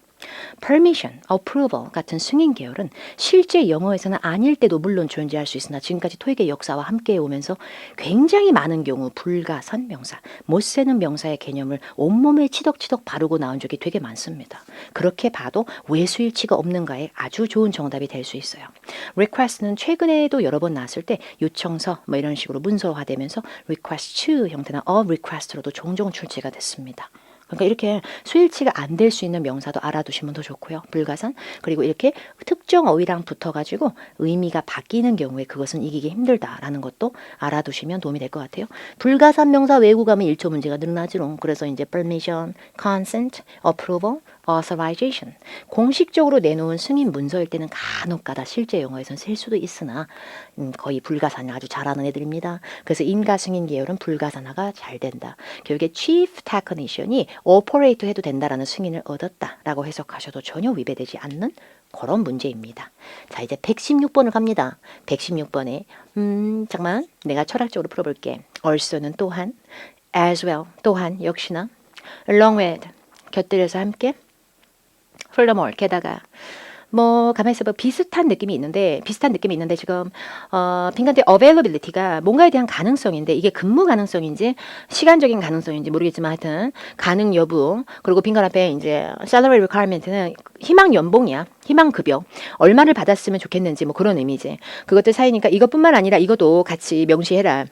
permission, approval 같은 승인 계열은 실제 영어에서는 아닐 때도 물론 존재할 수 있으나 지금까지 토익의 역사와 함께 오면서 굉장히 많은 경우 불가선 명사, 못 쓰는 명사의 개념을 온몸에 치덕치덕 바르고 나온 적이 되게 많습니다. 그렇게 봐도 외수일치가 없는가에 아주 좋은 정답이 될 수 있어요. request는 최근에도 여러 번 나왔을 때 요청서 뭐 이런 식으로 문서화되면서 request to 형태나 a request로도 종종 출제가 됐습니다. 그러니까 이렇게 수일치가 안 될 수 있는 명사도 알아두시면 더 좋고요. 불가산. 그리고 이렇게 특정 어휘랑 붙어가지고 의미가 바뀌는 경우에 그것은 이기기 힘들다라는 것도 알아두시면 도움이 될 것 같아요. 불가산 명사 외우고 가면 1초 문제가 늘어나지롱. 그래서 이제 permission, consent, approval, authorization. 공식적으로 내놓은 승인 문서일 때는 간혹가다 실제 영어에선 쓸 수도 있으나 거의 불가산을 아주 잘하는 애들입니다. 그래서 인가승인 계열은 불가산화가 잘 된다. 결국에 chief technician이 operator 해도 된다라는 승인을 얻었다라고 해석하셔도 전혀 위배되지 않는 그런 문제입니다. 자, 이제 116번을 갑니다. 116번에 잠깐만 내가 철학적으로 풀어볼게. also는 또한, as well 또한 역시나, along with 곁들여서 함께, furthermore 게다가 뭐 가만히 있어봐 비슷한 느낌이 있는데 지금 빈칸의 availability가 뭔가에 대한 가능성인데 이게 근무 가능성인지 시간적인 가능성인지 모르겠지만 하여튼 가능 여부 그리고 빈칸 앞에 이제 salary requirement는 희망 연봉이야. 희망 급여 얼마를 받았으면 좋겠는지 뭐 그런 의미지. 그것들 사이니까 이것뿐만 아니라 이것도 같이 명시해라.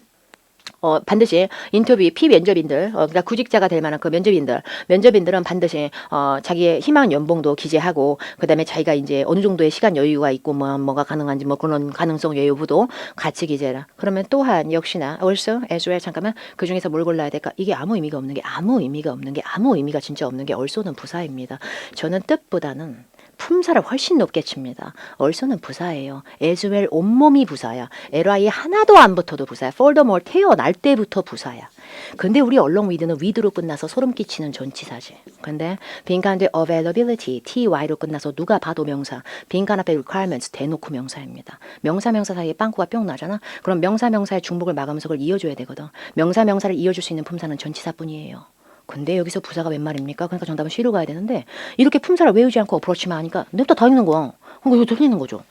반드시 인터뷰 피면접인들, 그러니까 구직자가 될 만한 그 면접인들은 반드시 자기의 희망 연봉도 기재하고 그다음에 자기가 이제 어느 정도의 시간 여유가 있고 뭐가 가능한지 뭐 그런 가능성 여부도 같이 기재해라. 그러면 또한 역시나 also as well 잠깐만 그 중에서 뭘 골라야 될까? 이게 아무 의미가 진짜 없는 게 also는 부사입니다. 저는 뜻보다는 품사를 훨씬 높게 칩니다. also는 부사예요. as well 온몸이 부사야. ly 하나도 안 붙어도 부사야. furthermore 태어날 때부터 부사야. 근데 우리 along with는 with로 끝나서 소름 끼치는 전치사지. 근데 빈칸에 availability ty로 끝나서 누가 봐도 명사. 빈칸 앞에 requirements 대놓고 명사입니다. 명사 사이에 빵꾸가 뿅 나잖아. 그럼 명사의 중복을 막으면서 그걸 이어줘야 되거든. 명사를 이어줄 수 있는 품사는 전치사뿐이에요. 근데 여기서 부사가 웬 말입니까? 그러니까 정답은 C로 가야 되는데 이렇게 품사를 외우지 않고 어프로치만 하니까 냅다 다 읽는 거야. 그러니까 이거 틀리는 거죠.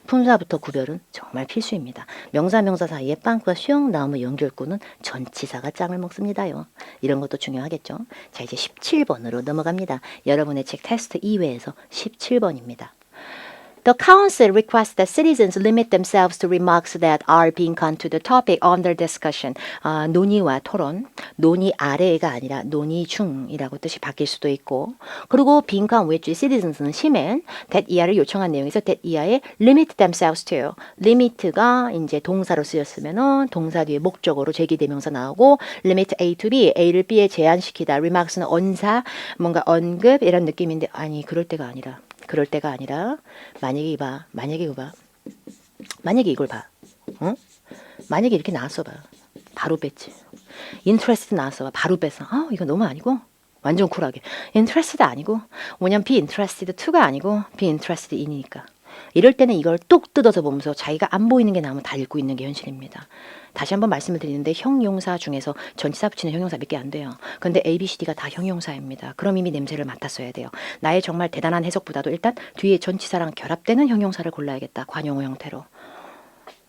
품사부터 구별은 정말 필수입니다. 명사 사이에 빵꾸가 슝 나오면 연결구는 전치사가 짱을 먹습니다요. 이런 것도 중요하겠죠. 자 이제 17번으로 넘어갑니다. 여러분의 책 테스트 2회에서 17번입니다. The Council requests that citizens limit themselves to remarks that are being con to the topic under discussion. 논의와 토론, 논의 아래가 아니라 논의 중이라고 뜻이 바뀔 수도 있고 그리고 빈칸 which citizens는 시민 that 이하를 요청한 내용에서 that 이하에 limit themselves to. limit가 이제 동사로 쓰였으면은 동사 뒤에 목적어로 제기대명사 나오고 limit A to B, A를 B에 제한시키다. remarks는 언사, 뭔가 언급 이런 느낌인데 아니 그럴 때가 아니라 만약에 이걸 봐. 어? 만약에 이렇게 나왔어 봐. 바로 뺐지. interest 나왔어 봐. 바로 뺐어. 이거 너무 아니고. 완전 쿨하게. interested 아니고. 뭐냐면 be interested to가 아니고 be interested in이니까. 이럴 때는 이걸 뚝 뜯어서 보면서 자기가 안 보이는 게 나오면 다 읽고 있는 게 현실입니다. 다시 한번 말씀을 드리는데 형용사 중에서 전치사 붙이는 형용사 몇 개 안 돼요. 근데 A, B, C, D가 다 형용사입니다. 그럼 이미 냄새를 맡았어야 돼요. 나의 정말 대단한 해석보다도 일단 뒤에 전치사랑 결합되는 형용사를 골라야겠다. 관용어 형태로.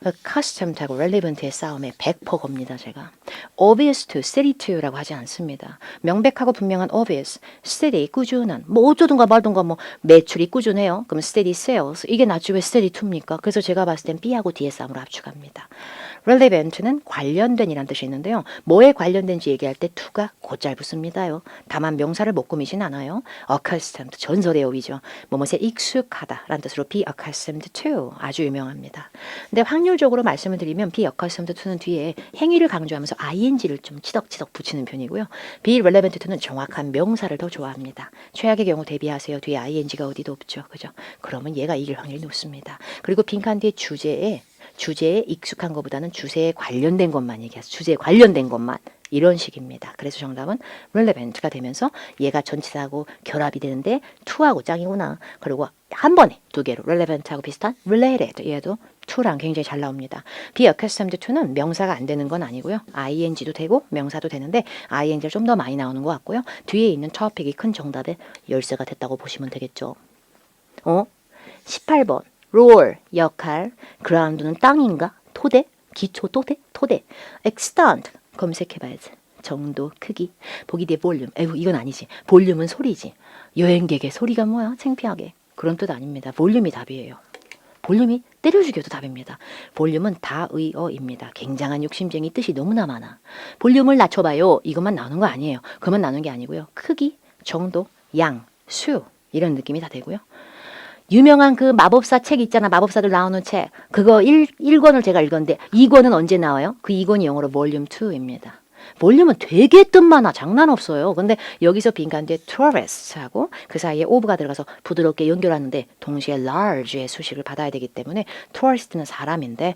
accustomed 하고 relevant의 싸움에 100% 겁니다. 제가. obvious to, steady to라고 하지 않습니다. 명백하고 분명한 obvious, steady, 꾸준한. 뭐 어쩌든가 말든가 뭐 매출이 꾸준해요. 그럼 steady sales. 이게 낫지 왜 steady to입니까? 그래서 제가 봤을 땐 B하고 D의 싸움으로 압축합니다. relevant는 관련된이란 뜻이 있는데요. 뭐에 관련된지 얘기할 때 to가 곧잘 붙습니다요. 다만 명사를 못 꾸미진 않아요. accustomed, 전설의 어휘죠. 뭐뭐에 익숙하다라는 뜻으로 be accustomed to 아주 유명합니다. 근데 확률적으로 말씀을 드리면 be accustomed to는 뒤에 행위를 강조하면서 ing를 좀 치덕치덕 붙이는 편이고요. be relevant to는 정확한 명사를 더 좋아합니다. 최악의 경우 대비하세요. 뒤에 ing가 어디도 없죠. 그죠? 그러면 얘가 이길 확률이 높습니다. 그리고 빈칸 뒤에 주제에 익숙한 것보다는 주제에 관련된 것만 얘기하세요. 주제에 관련된 것만. 이런 식입니다. 그래서 정답은 relevant가 되면서 얘가 전치사하고 결합이 되는데 to하고 짱이구나. 그리고 한 번에 두 개로 relevant하고 비슷한 related 얘도 to랑 굉장히 잘 나옵니다. be accustomed to는 명사가 안 되는 건 아니고요. ing도 되고 명사도 되는데 ing가 좀 더 많이 나오는 것 같고요. 뒤에 있는 topic이 큰 정답의 열쇠가 됐다고 보시면 되겠죠. 18번 roll 역할 ground는 땅인가? 토대? 기초 토대 extent 검색해봐야지. 정도, 크기. 보기 뒤에 볼륨. 에휴, 이건 아니지. 볼륨은 소리지. 여행객의 소리가 뭐야? 창피하게. 그런 뜻 아닙니다. 볼륨이 답이에요. 볼륨이 때려 죽여도 답입니다. 볼륨은 다의어입니다. 굉장한 욕심쟁이 뜻이 너무나 많아. 볼륨을 낮춰봐요. 이것만 나오는 거 아니에요. 그만 나오는 게 아니고요. 크기, 정도, 양, 수 이런 느낌이 다 되고요. 유명한 그 마법사 책 있잖아. 마법사들 나오는 책. 그거 1권을 제가 읽었는데 2권은 언제 나와요? 그 2권이 영어로 볼륨 2입니다. 볼륨은 되게 뜻 많아. 장난 없어요. 근데 여기서 빈칸 뒤에 tourist하고 그 사이에 ove가 들어가서 부드럽게 연결하는데 동시에 large의 수식을 받아야 되기 때문에 tourist는 사람인데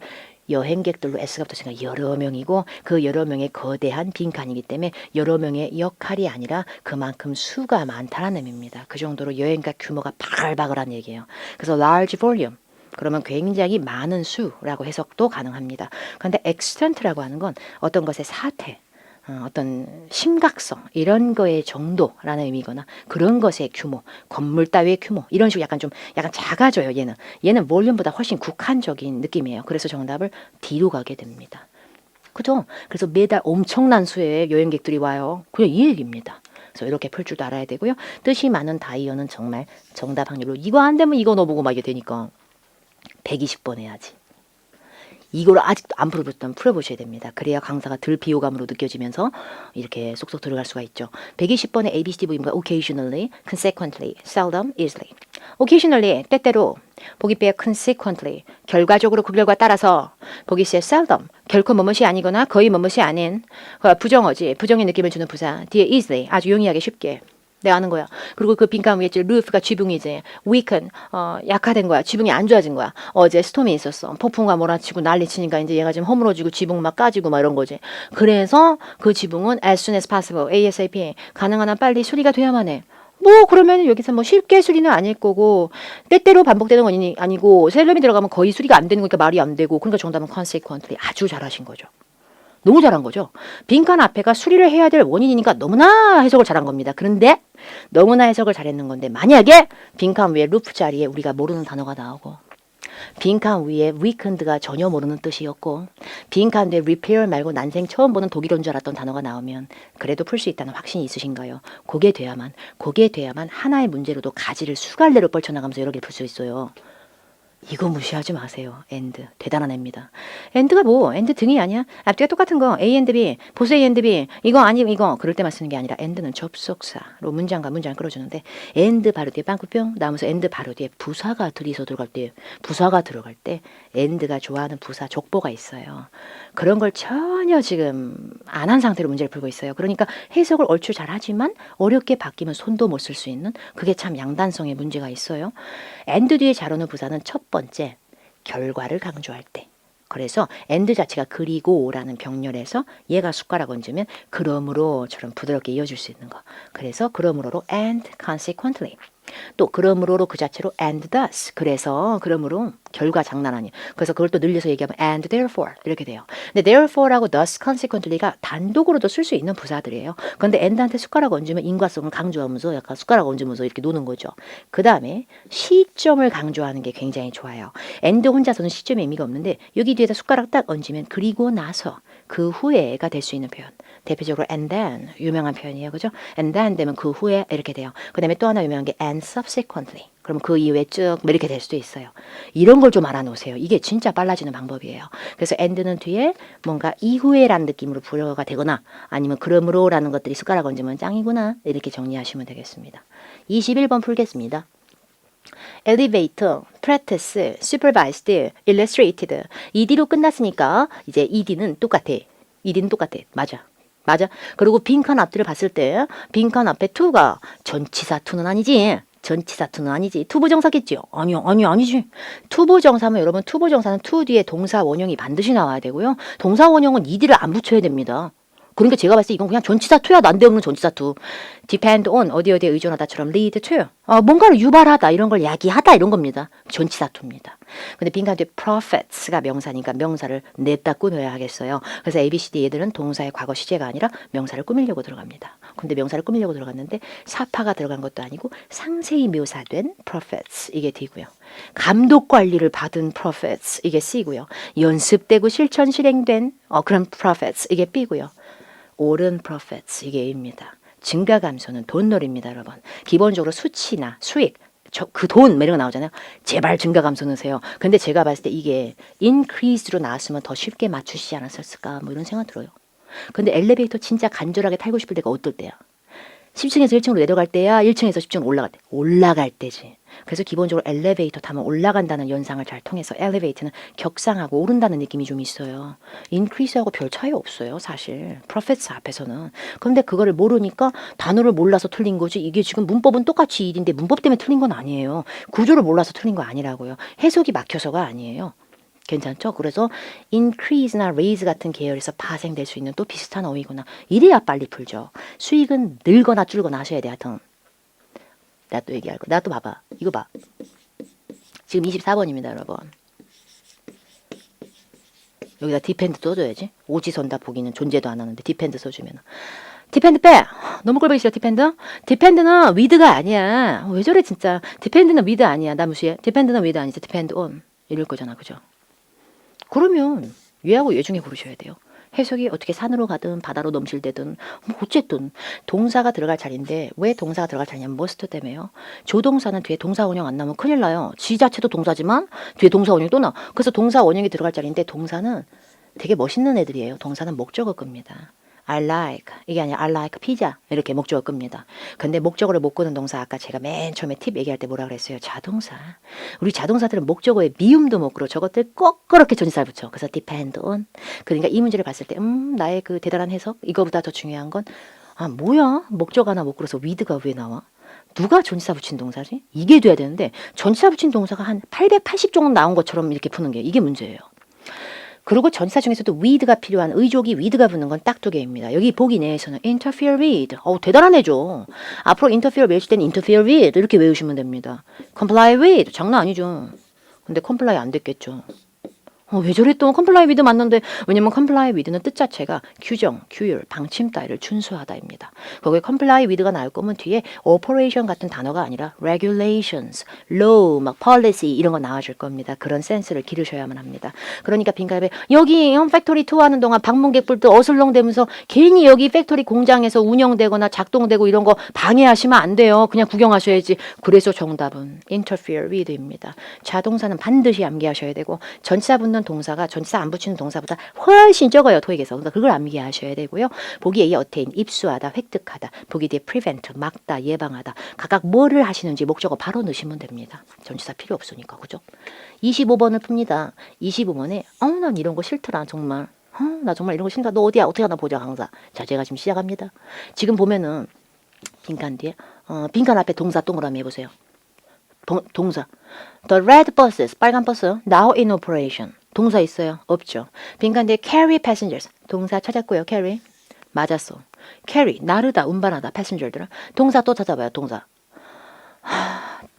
여행객들로 S가 붙었으니까 여러 명이고 그 여러 명의 거대한 빈칸이기 때문에 여러 명의 역할이 아니라 그만큼 수가 많다는 의미입니다. 그 정도로 여행가 규모가 바글바글한 얘기예요. 그래서 large volume 그러면 굉장히 많은 수라고 해석도 가능합니다. 그런데 extent라고 하는 건 어떤 것의 사태 어떤 심각성 이런 거의 정도라는 의미거나 그런 것의 규모, 건물 따위의 규모 이런 식으로 약간 작아져요. 얘는 볼륨보다 훨씬 국한적인 느낌이에요. 그래서 정답을 D로 가게 됩니다. 그죠? 그래서 매달 엄청난 수의 여행객들이 와요. 그냥 이 얘기입니다. 그래서 이렇게 풀 줄도 알아야 되고요. 뜻이 많은 다이어는 정말 정답 확률로 이거 안 되면 이거 넣어보고 막 이게 되니까 120번 해야지. 이걸 아직도 안 풀어봤다면 풀어보셔야 됩니다. 그래야 강사가 덜 비호감으로 느껴지면서 이렇게 쏙쏙 들어갈 수가 있죠. 120번의 ABCD 부분과 occasionally, consequently, seldom, easily. occasionally, 때때로, 보기 빼 consequently, 결과적으로 그 결과 따라서, 보기 세 seldom, 결코 뭐뭇이 아니거나 거의 뭐뭇이 아닌 부정어지, 부정의 느낌을 주는 부사, 뒤에 easily, 아주 용이하게 쉽게. 내가 아는 거야. 그리고 그 빈칸 위에 있지 roof가 지붕이지. weaken 약화된 거야. 지붕이 안 좋아진 거야. 어제 스톰이 있었어. 폭풍과 몰아치고 난리치니까 이제 얘가 지금 허물어지고 지붕 막 까지고 막 이런 거지. 그래서 그 지붕은 as soon as possible, ASAP 가능한 한 빨리 수리가 돼야만 해. 뭐 그러면 여기서 뭐 쉽게 수리는 아닐 거고 때때로 반복되는 건 아니고 셀럽이 들어가면 거의 수리가 안 되는 거니까 말이 안 되고 그러니까 정답은 consequently 아주 잘하신 거죠. 너무 잘한 거죠. 빈칸 앞에가 수리를 해야 될 원인이니까 너무나 해석을 잘한 겁니다. 그런데 너무나 해석을 잘했는 건데 만약에 빈칸 위에 루프 자리에 우리가 모르는 단어가 나오고 빈칸 위에 weakened가 전혀 모르는 뜻이었고 빈칸 뒤에 repair 말고 난생 처음 보는 독일어인 줄 알았던 단어가 나오면 그래도 풀 수 있다는 확신이 있으신가요? 그게 돼야만 하나의 문제로도 가지를 수갈래로 뻗쳐나가면서 여러 개를 풀 수 있어요. 이거 무시하지 마세요. and 대단한 애입니다. and가 뭐 and 등이 아니야. 앞뒤가 똑같은 거 A and B 보수 A and B 이거 아니면 이거 그럴 때만 쓰는 게 아니라 and는 접속사로 문장과 문장을 끌어주는데 and 바로 뒤에 빵꾸뿅 나오면서 and 바로 뒤에 부사가 들어갈 때 and가 좋아하는 부사 족보가 있어요. 그런 걸 전혀 지금 안 한 상태로 문제를 풀고 있어요. 그러니까 해석을 얼추 잘하지만 어렵게 바뀌면 손도 못 쓸 수 있는 그게 참 양단성의 문제가 있어요. and 뒤에 잘 오는 부사는 첫 번째 결과를 강조할 때 그래서 and 자체가 그리고라는 병렬에서 얘가 숟가락 얹으면 그러므로처럼 부드럽게 이어질 수 있는 거. 그래서 그러므로로 and consequently 또 그러므로로 그 자체로 and thus 그래서 그러므로 결과 장난 아니에요. 그래서 그걸 또 늘려서 얘기하면 and therefore 이렇게 돼요. 근데 therefore,라고 thus, consequently가 단독으로도 쓸 수 있는 부사들이에요. 그런데 and한테 숟가락 얹으면 인과성을 강조하면서 약간 숟가락 얹으면서 이렇게 노는 거죠. 그 다음에 시점을 강조하는 게 굉장히 좋아요. and 혼자서는 시점의 의미가 없는데 여기 뒤에다 숟가락 딱 얹으면 그리고 나서 그 후에가 될 수 있는 표현. 대표적으로 and then 유명한 표현이에요. 그죠? and then 되면 그 후에 이렇게 돼요. 그 다음에 또 하나 유명한 게 and subsequently. 그럼 그 이후에 쭉 이렇게 될 수도 있어요. 이런 걸 좀 알아놓으세요. 이게 진짜 빨라지는 방법이에요. 그래서 and는 뒤에 뭔가 이후에라는 느낌으로 불어가 되거나 아니면 그러므로라는 것들이 숟가락 얹으면 짱이구나 이렇게 정리하시면 되겠습니다. 21번 풀겠습니다. elevator, practice, supervised, illustrated ED로 끝났으니까 이제 ED는 똑같아. ED는 똑같아. 맞아. 그리고 빈칸 앞들을 봤을 때 빈칸 앞에 to가 전치사 to는 아니지. 전치사 to는 아니지. 투부정사겠지요? 아니지. 투부정사면 여러분 투부정사는 to 뒤에 동사 원형이 반드시 나와야 되고요. 동사 원형은 ED를 안 붙여야 됩니다. 그러니까 제가 봤을 때 이건 그냥 전치사 to야. 난데없는 전치사 to. depend on 어디에 의존하다처럼 lead to 뭔가를 유발하다 이런 걸 야기하다 이런 겁니다. 전치사 to입니다. 근데 빈칸 뒤에 profits가 명사니까 명사를 냈다 꾸며야 하겠어요. 그래서 ABCD 얘들은 동사의 과거 시제가 아니라 명사를 꾸미려고 들어갑니다. 근데 명사를 꾸미려고 들어갔는데 사파가 들어간 것도 아니고 상세히 묘사된 profits 이게 D고요. 감독 관리를 받은 profits 이게 C고요. 연습되고 실천 실행된 그런 profits 이게 B고요. 옳은 profits 이게 A입니다. 증가 감소는 돈놀이입니다, 여러분. 기본적으로 수치나 수익, 그 돈, 뭐 이런 거 나오잖아요. 제발 증가 감소 넣으세요. 근데 제가 봤을 때 이게 increase로 나왔으면 더 쉽게 맞추시지 않았을까, 뭐 이런 생각 들어요. 근데 엘리베이터 진짜 간절하게 타고 싶을 때가 어떨 때야? 10층에서 1층으로 내려갈 때야? 1층에서 10층으로 올라갈 때? 올라갈 때지. 그래서 기본적으로 엘리베이터 타면 올라간다는 연상을 잘 통해서 엘리베이터는 격상하고 오른다는 느낌이 좀 있어요. 인크리스하고 별 차이 없어요, 사실. 프로페스 앞에서는. 그런데 그거를 모르니까 단어를 몰라서 틀린 거지. 이게 지금 문법은 똑같이 일인데 문법 때문에 틀린 건 아니에요. 구조를 몰라서 틀린 거 아니라고요. 해석이 막혀서가 아니에요. 괜찮죠? 그래서 increase나 raise 같은 계열에서 파생될 수 있는 또 비슷한 어휘구나. 이래야 빨리 풀죠. 수익은 늘거나 줄거나 하셔야 돼, 하여튼. 나 또 얘기할 거. 나 또 봐봐. 이거 봐. 지금 24번입니다, 여러분. 여기다 depend 써줘야지. 오지선다 보기는 존재도 안 하는데 depend 써주면. depend 빼! 너무 꼴보기 싫어, depend? depend는 with가 아니야. 왜 저래, 진짜. depend는 with 아니야. 나 무시해. depend는 with 아니지. depend on. 이럴 거잖아, 그죠? 그러면 얘하고 얘 중에 고르셔야 돼요. 해석이 어떻게 산으로 가든 바다로 넘실대든 뭐 어쨌든 동사가 들어갈 자리인데 왜 동사가 들어갈 자리냐면 머스트 때문에요. 조동사는 뒤에 동사 원형 안 나오면 큰일 나요. 지 자체도 동사지만 뒤에 동사 원형이 또 나와. 그래서 동사 원형이 들어갈 자리인데 동사는 되게 멋있는 애들이에요. 동사는 목적어 겁니다. I like 이게 아니라 I like 피자 이렇게 목적어 겁니다. 근데 목적어를 못 끄는 동사 아까 제가 맨 처음에 팁 얘기할 때 뭐라 그랬어요? 자동사. 우리 자동사들은 목적어에 미음도 못 끌어. 저것들 꼭 그렇게 전치사를 붙여. 그래서 depend on. 그러니까 이 문제를 봤을 때 나의 그 대단한 해석 이거보다 더 중요한 건 뭐야? 목적어 하나 못 끌어서 with가 왜 나와? 누가 전치사 붙인 동사지? 이게 돼야 되는데 전치사 붙인 동사가 한 880 정도 나온 것처럼 이렇게 푸는 게 이게 문제예요. 그리고 전치사 중에서도 with가 필요한 의족이 with가 붙는 건 딱 두 개입니다. 여기 보기 내에서는 interfere with. 대단한 애죠. 앞으로 interfere 외우실 때는 interfere with 이렇게 외우시면 됩니다. comply with. 장난 아니죠. 근데 comply 안 됐겠죠. 왜 저래 또 comply with 맞는데 왜냐면 comply with는 뜻 자체가 규정, 규율, 방침 따위를 준수하다입니다. 거기에 comply with가 나올 거면 뒤에 operation 같은 단어가 아니라 regulations, law, 막 policy 이런 거 나와줄 겁니다. 그런 센스를 기르셔야만 합니다. 그러니까 빈칸에 여기 팩토리 투어 하는 동안 방문객들도 어슬렁대면서 괜히 여기 팩토리 공장에서 운영되거나 작동되고 이런 거 방해하시면 안 돼요. 그냥 구경하셔야지. 그래서 정답은 interfere with입니다. 자동사는 반드시 암기하셔야 되고 전치사 붙는 동사가 전치사 안 붙이는 동사보다 훨씬 적어요. 토익에서. 그러니까 그걸 암기하셔야 되고요. 보기 A에 attain, 입수하다, 획득하다. 보기 D에 prevent, 막다, 예방하다. 각각 뭐를 하시는지 목적어 바로 넣으시면 됩니다. 전치사 필요 없으니까. 그죠? 25번을 풉니다. 25번에 난 이런 거 싫더라. 정말. 나 정말 이런 거 싫다. 너 어디야? 어떻게 하나 보자, 강사. 자, 제가 지금 시작합니다. 지금 보면은 빈칸 뒤에 빈칸 앞에 동사 동그라미 해보세요. 동사. The red buses, 빨간 버스, now in operation. 동사 있어요? 없죠. 빈칸 뒤에 carry passengers. 동사 찾았고요. carry. 맞았어. carry, 나르다, 운반하다, passenger들은. 동사 또 찾아봐요. 동사.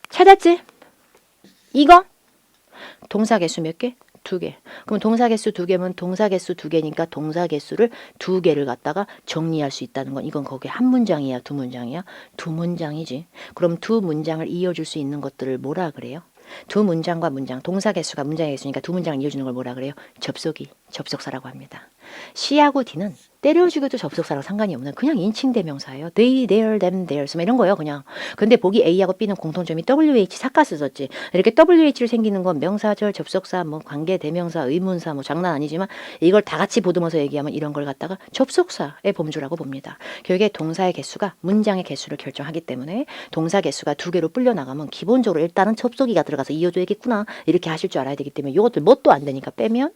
찾았지? 이거? 동사 개수 몇 개? 2개. 그럼 동사 개수 2개면 동사 개수 2개니까 동사 개수를 2개를 갖다가 정리할 수 있다는 건 이건 거기에 한 문장이야, 두 문장이야? 두 문장이지. 그럼 두 문장을 이어줄 수 있는 것들을 뭐라 그래요? 두 문장과 문장, 동사 개수가 문장의 개수니까 두 문장을 이어주는 걸 뭐라 그래요? 접속이, 접속사라고 합니다. C하고 D는 때려주기도 접속사랑 상관이 없는 그냥 인칭 대명사예요. They, their, them, theirs 이런 거예요. 그냥. 근데 보기 A하고 B는 공통점이 WH 사카스 썼지. 이렇게 WH를 생기는 건 명사절, 접속사, 뭐 관계 대명사, 의문사 뭐 장난 아니지만 이걸 다 같이 보듬어서 얘기하면 이런 걸 갖다가 접속사의 범주라고 봅니다. 결국에 동사의 개수가 문장의 개수를 결정하기 때문에 동사 개수가 2개로 불려 나가면 기본적으로 일단은 접속이가 들어가서 이어줘야겠구나 이렇게 하실 줄 알아야 되기 때문에 이것들 뭣도 안 되니까 빼면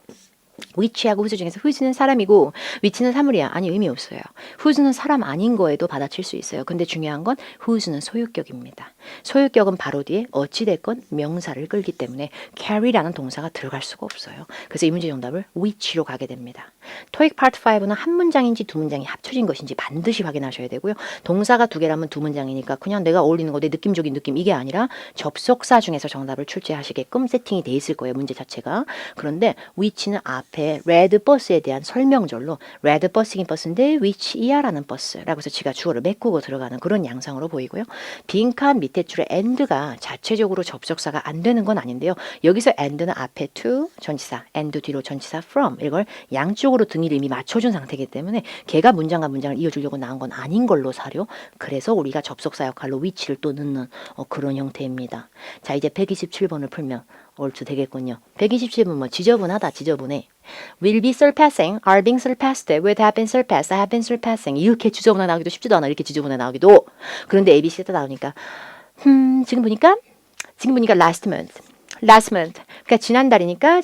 which하고 whose 중에서 whose는 사람이고 which는 사물이야. 아니 의미 없어요. whose는 사람 아닌 거에도 받아칠 수 있어요. 근데 중요한 건 whose는 소유격입니다. 소유격은 바로 뒤에 어찌됐건 명사를 끌기 때문에 carry라는 동사가 들어갈 수가 없어요. 그래서 이 문제 정답을 which로 가게 됩니다. 토익 파트 5는 한 문장인지 두 문장이 합쳐진 것인지 반드시 확인하셔야 되고요. 동사가 2개라면 두 문장이니까 그냥 내가 어울리는 거 내 느낌적인 느낌 이게 아니라 접속사 중에서 정답을 출제하시게끔 세팅이 돼 있을 거예요. 문제 자체가. 그런데 which는 앞에 레드 버스에 대한 설명절로 레드 버스긴 버스인데 which 이하라는 버스라고 해서 지가 주어를 메꾸고 들어가는 그런 양상으로 보이고요. 빈칸 밑에 줄에 and가 자체적으로 접속사가 안 되는 건 아닌데요. 여기서 and는 앞에 to 전치사, and 뒤로 전치사 from 이걸 양쪽으로 등위를 이미 맞춰준 상태이기 때문에 걔가 문장과 문장을 이어주려고 나온 건 아닌 걸로 사료. 그래서 우리가 접속사 역할로 which를 또 넣는 그런 형태입니다. 자, 이제 127번을 풀면 얼추 되겠군요. 127번 뭐 지저분하다, 지저분해. will be surpassing, are being surpassed, would have been surpassed, have been surpassing 이렇게 지저분해 나오기도 쉽지도 않아. 이렇게 지저분해 나오기도. 그런데 ABC가 나오니까 지금 보니까 last month. 그러니까 지난달이니까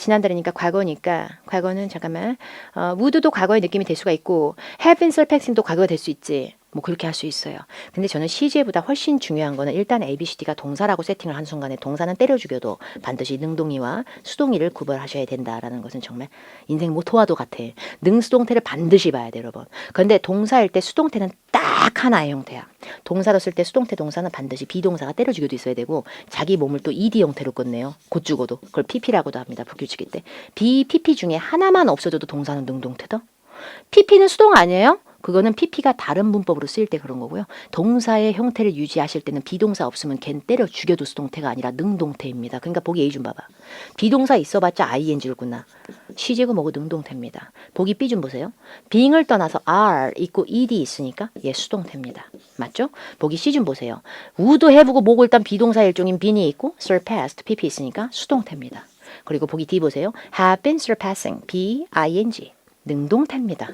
과거는 잠깐만 would도 과거의 느낌이 될 수가 있고 have been surpassing도 과거가 될 수 있지. 뭐 그렇게 할 수 있어요. 근데 저는 CJ보다 훨씬 중요한 거는 일단 ABCD가 동사라고 세팅을 한 순간에 동사는 때려 죽여도 반드시 능동이와 수동이를 구별하셔야 된다라는 것은 정말 인생 모토와도 같아. 능수동태를 반드시 봐야 돼요, 여러분. 근데 동사일 때 수동태는 딱 하나의 형태야. 동사로 쓸 때 수동태 동사는 반드시 비동사가 때려 죽여도 있어야 되고 자기 몸을 또 ED 형태로 끝내요. 곧 죽어도. 그걸 PP라고도 합니다. 북규칙일 때. PP 중에 하나만 없어져도 동사는 능동태다. PP는 수동 아니에요? 그거는 PP가 다른 문법으로 쓰일 때 그런 거고요. 동사의 형태를 유지하실 때는 비동사 없으면 걘 때려 죽여도 수동태가 아니라 능동태입니다. 그러니까 보기 A 좀 봐봐. 비동사 있어봤자 ING를 끝나. 시제고 뭐고 능동태입니다. 보기 B 좀 보세요. being을 떠나서 are 있고 ed 있으니까 얘 수동태입니다. 맞죠? 보기 C 좀 보세요. would have고 뭐고 일단 비동사 일종인 being이 있고 surpassed PP 있으니까 수동태입니다. 그리고 보기 D 보세요. have been surpassing BING 능동태입니다.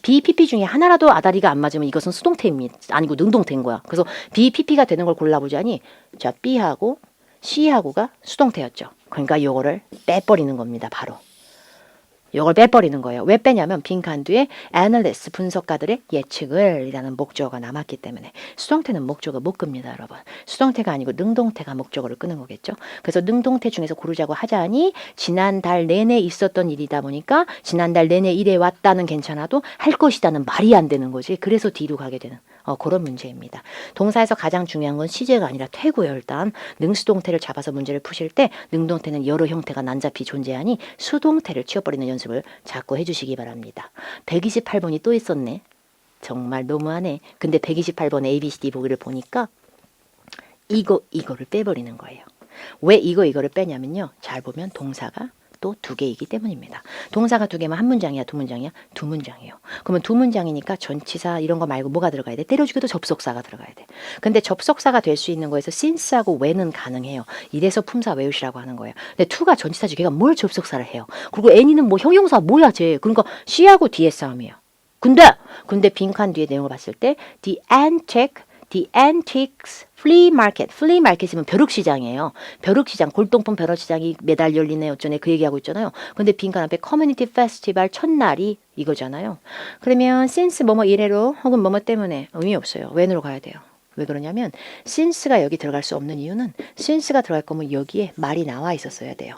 BPP 중에 하나라도 아다리가 안 맞으면 이것은 수동태입니다. 아니고 능동태인 거야. 그래서 BPP가 되는 걸 골라보자니 자 B하고 C하고가 수동태였죠. 그러니까 요거를 빼버리는 겁니다. 바로. 요걸 빼버리는 거예요. 왜 빼냐면 빈칸 뒤에 analyst 분석가들의 예측을 이라는 목적어가 남았기 때문에 수동태는 목적어 못 끕니다. 여러분. 수동태가 아니고 능동태가 목적어를 끄는 거겠죠. 그래서 능동태 중에서 고르자고 하자니 지난달 내내 있었던 일이다 보니까 지난달 내내 일해 왔다는 괜찮아도 할 것이다는 말이 안 되는 거지. 그래서 뒤로 가게 되는 그런 문제입니다. 동사에서 가장 중요한 건 시제가 아니라 태고예요. 일단 능수동태를 잡아서 문제를 푸실 때 능동태는 여러 형태가 난잡히 존재하니 수동태를 치워버리는 연습을 자꾸 해주시기 바랍니다. 128번이 또 있었네. 정말 너무하네. 근데 128번 ABCD 보기를 보니까 이거를 빼버리는 거예요. 왜 이거를 빼냐면요. 잘 보면 동사가 또 두 개이기 때문입니다. 동사가 두 개면 한 문장이야, 두 문장이야? 두 문장이에요. 그러면 두 문장이니까 전치사 이런 거 말고 뭐가 들어가야 돼? 때려주기도 접속사가 들어가야 돼. 근데 접속사가 될 수 있는 거에서 since하고 when은 가능해요. 이래서 품사 외우시라고 하는 거예요. 근데 to가 전치사지 걔가 뭘 접속사를 해요. 그리고 any는 뭐 형용사 뭐야 쟤. 그러니까 C하고 D의 싸움이에요. 근데 빈칸 뒤에 내용을 봤을 때 the antiques flea market이면 벼룩시장이에요. 벼룩시장, 골동품 벼룩시장이 매달 열리네 어쩌네 그 얘기하고 있잖아요. 근데 빈칸 앞에 커뮤니티 페스티벌 첫날이 이거잖아요. 그러면 since 뭐뭐 이래로 혹은 뭐뭐 때문에 의미 없어요. when으로 가야 돼요. 왜 그러냐면 since가 여기 들어갈 수 없는 이유는 since가 들어갈 거면 여기에 말이 나와 있었어야 돼요.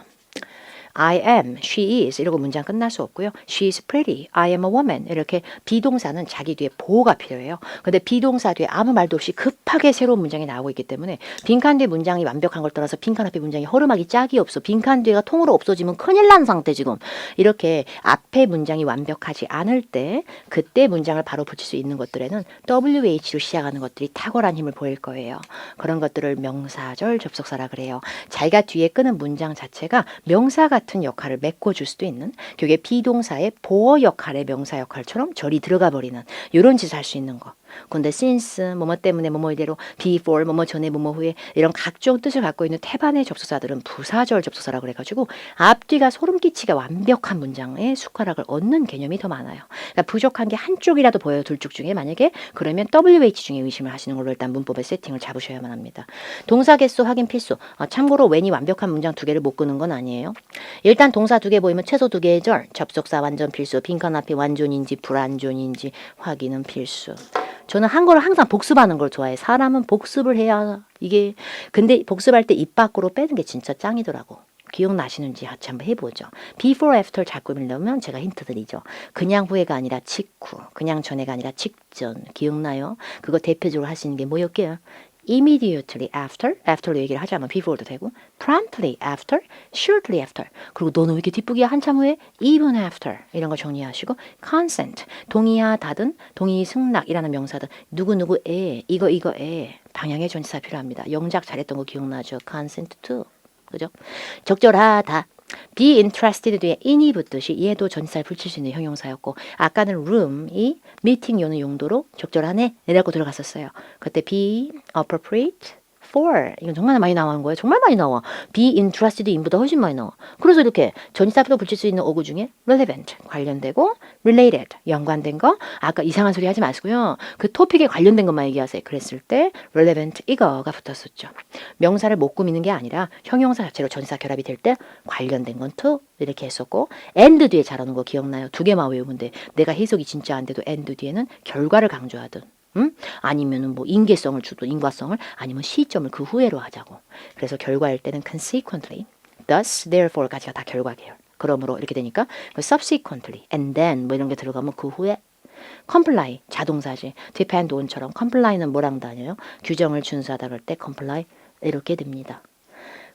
I am, she is 이러고 문장 끝날 수 없고요. She is pretty, I am a woman 이렇게 비동사는 자기 뒤에 보호가 필요해요. 근데 비동사 뒤에 아무 말도 없이 급하게 새로운 문장이 나오고 있기 때문에 빈칸 뒤에 문장이 완벽한 걸 떠나서 빈칸 앞에 문장이 허름하기 짝이 없어. 빈칸 뒤가 통으로 없어지면 큰일 난 상태 지금. 이렇게 앞에 문장이 완벽하지 않을 때 그때 문장을 바로 붙일 수 있는 것들에는 WH로 시작하는 것들이 탁월한 힘을 보일 거예요. 그런 것들을 명사절 접속사라 그래요. 자기가 뒤에 끄는 문장 자체가 명사 같은 역할을 메꿔줄 수도 있는 그게 비동사의 보어 역할의 명사 역할처럼 절이 들어가 버리는 이런 짓을 할 수 있는 거. 근데 since 뭐뭐 때문에 뭐뭐 이대로 before 뭐뭐 전에 뭐뭐 후에 이런 각종 뜻을 갖고 있는 태반의 접속사들은 부사절 접속사라 그래가지고 앞뒤가 소름 끼치게 완벽한 문장에 숟가락을 얹는 개념이 더 많아요. 그러니까 부족한 게 한쪽이라도 보여요. 둘 쪽 중에 만약에 그러면 WH 중에 의심을 하시는 걸로 일단 문법의 세팅을 잡으셔야만 합니다. 동사 개수 확인 필수. 참고로 when이 완벽한 문장 두 개를 못 끄는 건 아니에요. 일단 동사 두 개 보이면 최소 두 개의 절 접속사 완전 필수. 빈칸 앞이 완전인지 불완전인지 확인은 필수. 저는 한국어를 항상 복습하는 걸 좋아해. 사람은 복습을 해야 이게 근데 복습할 때 입 밖으로 빼는 게 진짜 짱이더라고. 기억나시는지 같이 한번 해보죠. before, after 자꾸 밀려면 제가 힌트 드리죠. 그냥 후에가 아니라 직후, 그냥 전에가 아니라 직전. 기억나요? 그거 대표적으로 할 수 있는 게 뭐였게요? immediately after, after로 얘기를 하자면 before도 되고, promptly after, shortly after. 그리고 너는 왜 이렇게 뒷북이야? 한참 후에 even after 이런 거 정리하시고, consent 동의하다든 동의 승낙이라는 명사든 누구누구에 이거에 방향의 전치사 필요합니다. 영작 잘했던 거 기억나죠? consent to. 그죠? 적절하다. be interested 뒤에 in이 붙듯이 얘도 전치사를 붙일 수 있는 형용사였고 아까는 room이 미팅 여는 용도로 적절하네 이라고 들어갔었어요. 그때 be appropriate for 이건 정말 많이 나오는 거예요. 정말 많이 나와. be interested in보다 훨씬 많이 나와. 그래서 이렇게 전치사로 붙일 수 있는 어구 중에 relevant 관련되고 related 연관된 거 아까 이상한 소리 하지 마시고요. 그 토픽에 관련된 것만 얘기하세요. 그랬을 때 relevant 이거가 붙었었죠. 명사를 못 꾸미는 게 아니라 형용사 자체로 전치사 결합이 될 때 관련된 건 to 이렇게 했었고 and 뒤에 잘하는 거 기억나요? 두 개만 외우면 돼. 내가 해석이 진짜 안 돼도 and 뒤에는 결과를 강조하든 아니면은 뭐 인계성을 주든 인과성을 아니면 시점을 그 후에로 하자고. 그래서 결과일 때는 consequently, thus, therefore까지가 다 결과 계열. 그러므로 이렇게 되니까 subsequently, and then 뭐 이런 게 들어가면 그 후에 comply 자동사지. depend on처럼 comply는 뭐랑 다녀요? 규정을 준수하다 그럴 때 comply 이렇게 됩니다.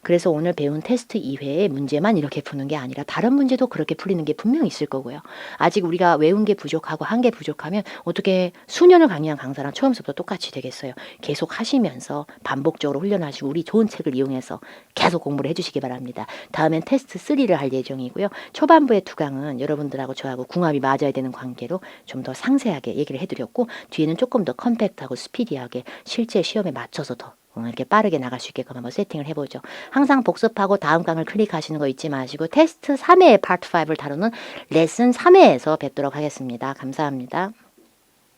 그래서 오늘 배운 테스트 2회의 문제만 이렇게 푸는 게 아니라 다른 문제도 그렇게 풀리는 게 분명히 있을 거고요. 아직 우리가 외운 게 부족하고 한 게 부족하면 어떻게 수년을 강의한 강사랑 처음부터 똑같이 되겠어요. 계속 하시면서 반복적으로 훈련하시고 우리 좋은 책을 이용해서 계속 공부를 해주시기 바랍니다. 다음엔 테스트 3를 할 예정이고요. 초반부의 두 강은 여러분들하고 저하고 궁합이 맞아야 되는 관계로 좀 더 상세하게 얘기를 해드렸고 뒤에는 조금 더 컴팩트하고 스피디하게 실제 시험에 맞춰서 더 이렇게 빠르게 나갈 수 있게끔 한번 세팅을 해보죠. 항상 복습하고 다음 강을 클릭하시는 거 잊지 마시고 테스트 3회 파트 5를 다루는 레슨 3회에서 뵙도록 하겠습니다. 감사합니다.